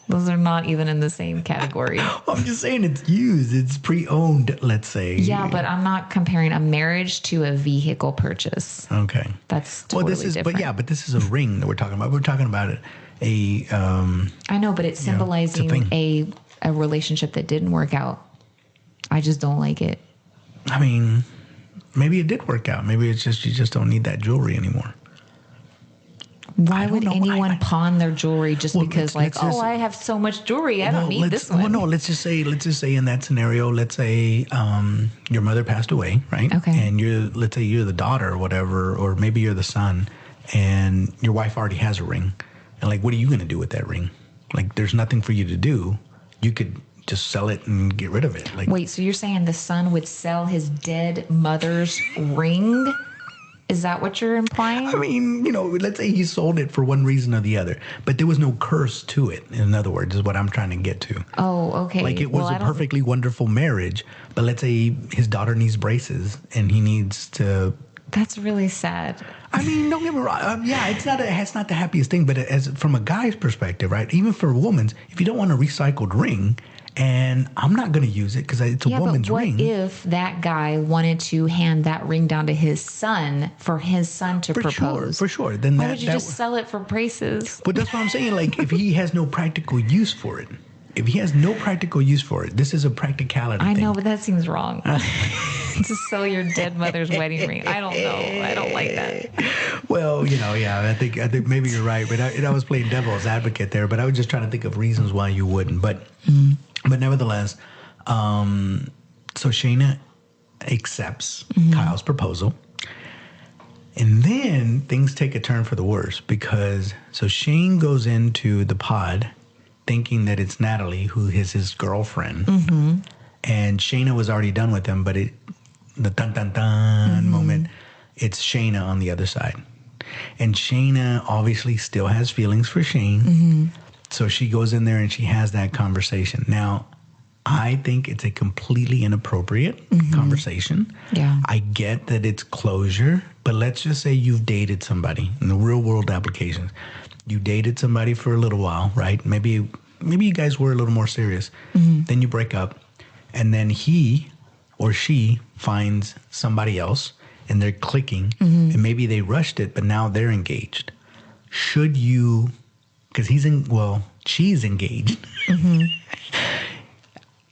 those are not even in the same category. I'm just saying it's used. It's pre-owned, let's say. Yeah, but I'm not comparing a marriage to a vehicle purchase. Okay. That's totally different. But this is a ring that we're talking about. We're talking about I know, but it's symbolizing a relationship that didn't work out. I just don't like it. I mean, maybe it did work out. Maybe it's just you just don't need that jewelry anymore. Why would anyone pawn their jewelry just because I have so much jewelry, I don't need this one? Well, no, let's just say in that scenario, let's say your mother passed away, right? Okay. And let's say you're the daughter or whatever, or maybe you're the son, and your wife already has a ring. And like, what are you going to do with that ring? Like, there's nothing for you to do. You could just sell it and get rid of it. Like, wait, so you're saying the son would sell his dead mother's ring? Is that what you're implying? I mean, let's say he sold it for one reason or the other, but there was no curse to it. In other words, is what I'm trying to get to. Oh, okay. Like it was a perfectly wonderful marriage, but let's say his daughter needs braces and he needs to. That's really sad. I mean, don't get me wrong. Yeah, it's not the happiest thing, but as from a guy's perspective, right? Even for a woman's, if you don't want a recycled ring, and I'm not going to use it because it's a woman's ring. What if that guy wanted to hand that ring down to his son for his son to propose? For sure. Then why would you just sell it for braces? But that's what I'm saying. Like, if he has no practical use for it, this is a practicality thing. I know, but that seems wrong. To sell your dead mother's wedding ring. I don't know. I don't like that. Well, I think maybe you're right. But I was playing devil's advocate there. But I was just trying to think of reasons why you wouldn't. But nevertheless, so Shayna accepts Kyle's proposal. And then things take a turn for the worse because so Shane goes into the pod thinking that it's Natalie, who is his girlfriend. And Shayna was already done with him, but the dun-dun-dun moment, it's Shayna on the other side. And Shayna obviously still has feelings for Shane. So she goes in there and she has that conversation. Now, I think it's a completely inappropriate conversation. Yeah. I get that it's closure, but let's just say you've dated somebody in the real world applications. You dated somebody for a little while, right? Maybe you guys were a little more serious. Then you break up, and then he or she finds somebody else, and they're clicking, and maybe they rushed it, but now they're engaged. Should you, because she's engaged.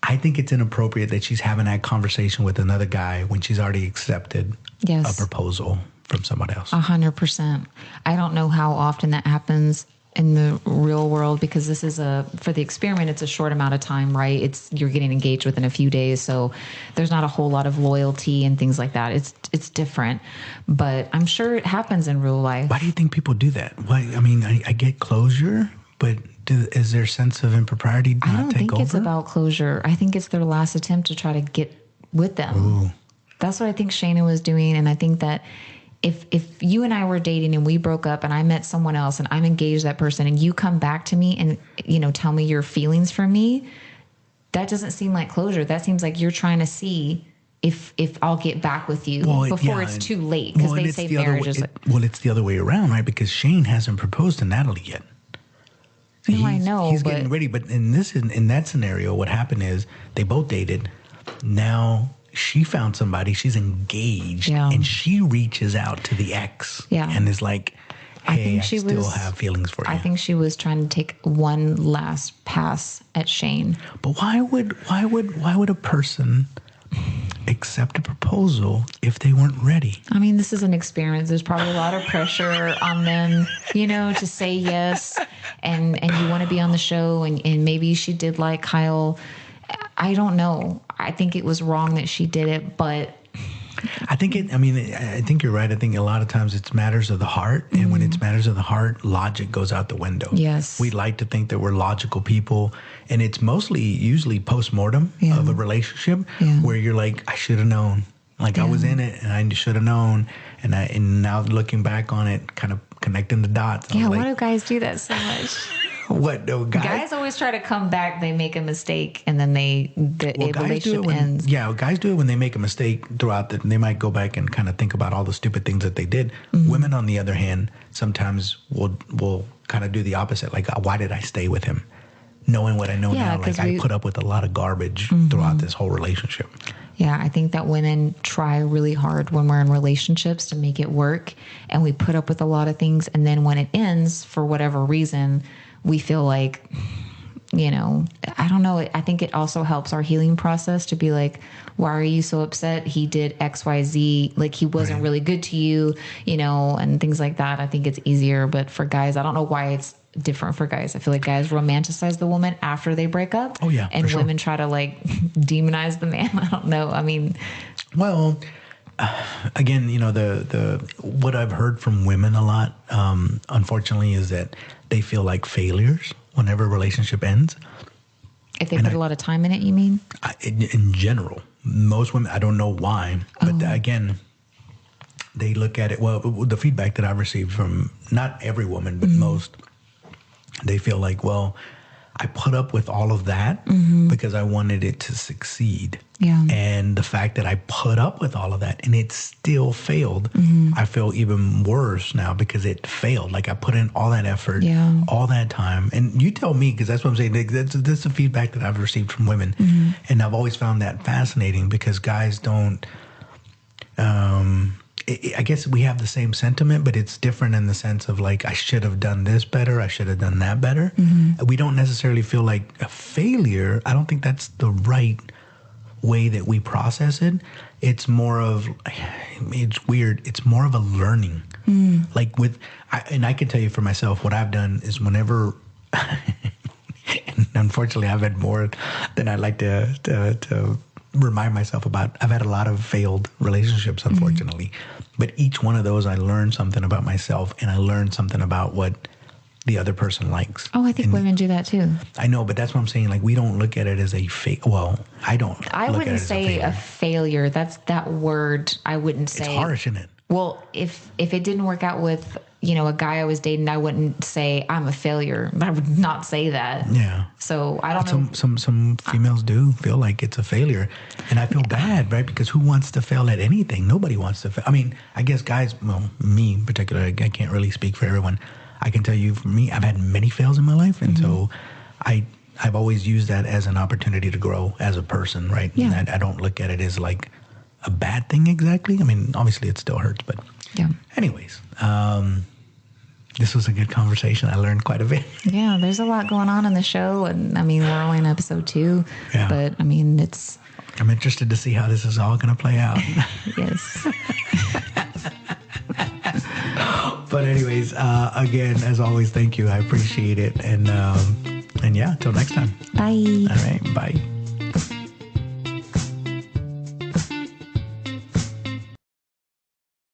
I think it's inappropriate that she's having that conversation with another guy when she's already accepted a proposal from somebody else. 100%. I don't know how often that happens in the real world because this is for the experiment, it's a short amount of time, right? You're getting engaged within a few days. So there's not a whole lot of loyalty and things like that. It's different, but I'm sure it happens in real life. Why do you think people do that? Why? I mean, I get closure, but is their sense of impropriety not take over? I don't think it's about closure. I think it's their last attempt to try to get with them. Ooh. That's what I think Shayna was doing. And I think that if you and I were dating and we broke up and I met someone else and I'm engaged to that person and you come back to me and, tell me your feelings for me, that doesn't seem like closure. That seems like you're trying to see if I'll get back with you before it's too late. Because they say marriage is it's the other way around, right? Because Shane hasn't proposed to Natalie yet. No, I know. He's getting ready. But in that scenario, what happened is they both dated. Now she found somebody, she's engaged, and she reaches out to the ex and is like, hey, I still have feelings for you. I think she was trying to take one last pass at Shane. But why would a person accept a proposal if they weren't ready? I mean, this is an experience. There's probably a lot of pressure on them, to say yes, and you want to be on the show, and maybe she did like Kyle. I don't know. I think it was wrong that she did it, but I think you're right. I think a lot of times it's matters of the heart. And when it's matters of the heart, logic goes out the window. Yes. We like to think that we're logical people. And it's usually post-mortem of a relationship where you're like, I should have known. Like I was in it and I should have known. And now looking back on it, kind of connecting the dots. Yeah, why do guys do that so much? What? No, guys always try to come back. They make a mistake, and then the relationship ends. Yeah, guys do it when they make a mistake throughout. They might go back and kind of think about all the stupid things that they did. Women, on the other hand, sometimes will kind of do the opposite. Like, why did I stay with him? Knowing what I know now, like I put up with a lot of garbage throughout this whole relationship. Yeah, I think that women try really hard when we're in relationships to make it work, and we put up with a lot of things, and then when it ends, for whatever reason, we feel like, I don't know. I think it also helps our healing process to be like, why are you so upset? He did X, Y, Z. Like he wasn't really good to you, and things like that. I think it's easier. But for guys, I don't know why it's different for guys. I feel like guys romanticize the woman after they break up. Oh, yeah. And women try to like demonize the man. I don't know. I mean, well, again, the what I've heard from women a lot, unfortunately, is that they feel like failures whenever a relationship ends. If they put a lot of time in it, you mean? In general, most women, I don't know why, but again, they look at it. Well, the feedback that I've received from not every woman, but most, they feel like, well, I put up with all of that because I wanted it to succeed. Yeah. And the fact that I put up with all of that and it still failed, I feel even worse now because it failed. Like I put in all that effort, all that time. And you tell me, because that's what I'm saying. That's the feedback that I've received from women. And I've always found that fascinating because guys don't, I guess we have the same sentiment, but it's different in the sense of like, I should have done this better. I should have done that better. We don't necessarily feel like a failure. I don't think that's the right way that we process it. It's more of, it's weird. It's more of a learning. Like and I can tell you for myself, what I've done is whenever, and unfortunately I've had more than I'd like to remind myself about. I've had a lot of failed relationships, unfortunately. But each one of those, I learned something about myself and I learned something about what the other person likes. Oh, I think women do that too. I know, but that's what I'm saying. Like, we don't look at it as a well, I don't. I wouldn't say a failure. That's that word. I wouldn't say. It's harsh, isn't it? Well, if it didn't work out with, a guy I was dating, I wouldn't say I'm a failure. I would not say that. Yeah. So I don't know. Some females do feel like it's a failure, and I feel bad, right? Because who wants to fail at anything? Nobody wants to fail. I mean, I guess guys, well, me in particular, I can't really speak for everyone. I can tell you, for me, I've had many fails in my life, and so I've always used that as an opportunity to grow as a person, right? Yeah. And I don't look at it as like a bad thing exactly. I mean, obviously it still hurts, but yeah. Anyways, this was a good conversation. I learned quite a bit. Yeah, there's a lot going on in the show, and I mean, we're only in episode 2, but I mean, I'm interested to see how this is all going to play out. Yes. But anyways, again, as always, thank you. I appreciate it. And yeah, until next time. Bye. All right. Bye.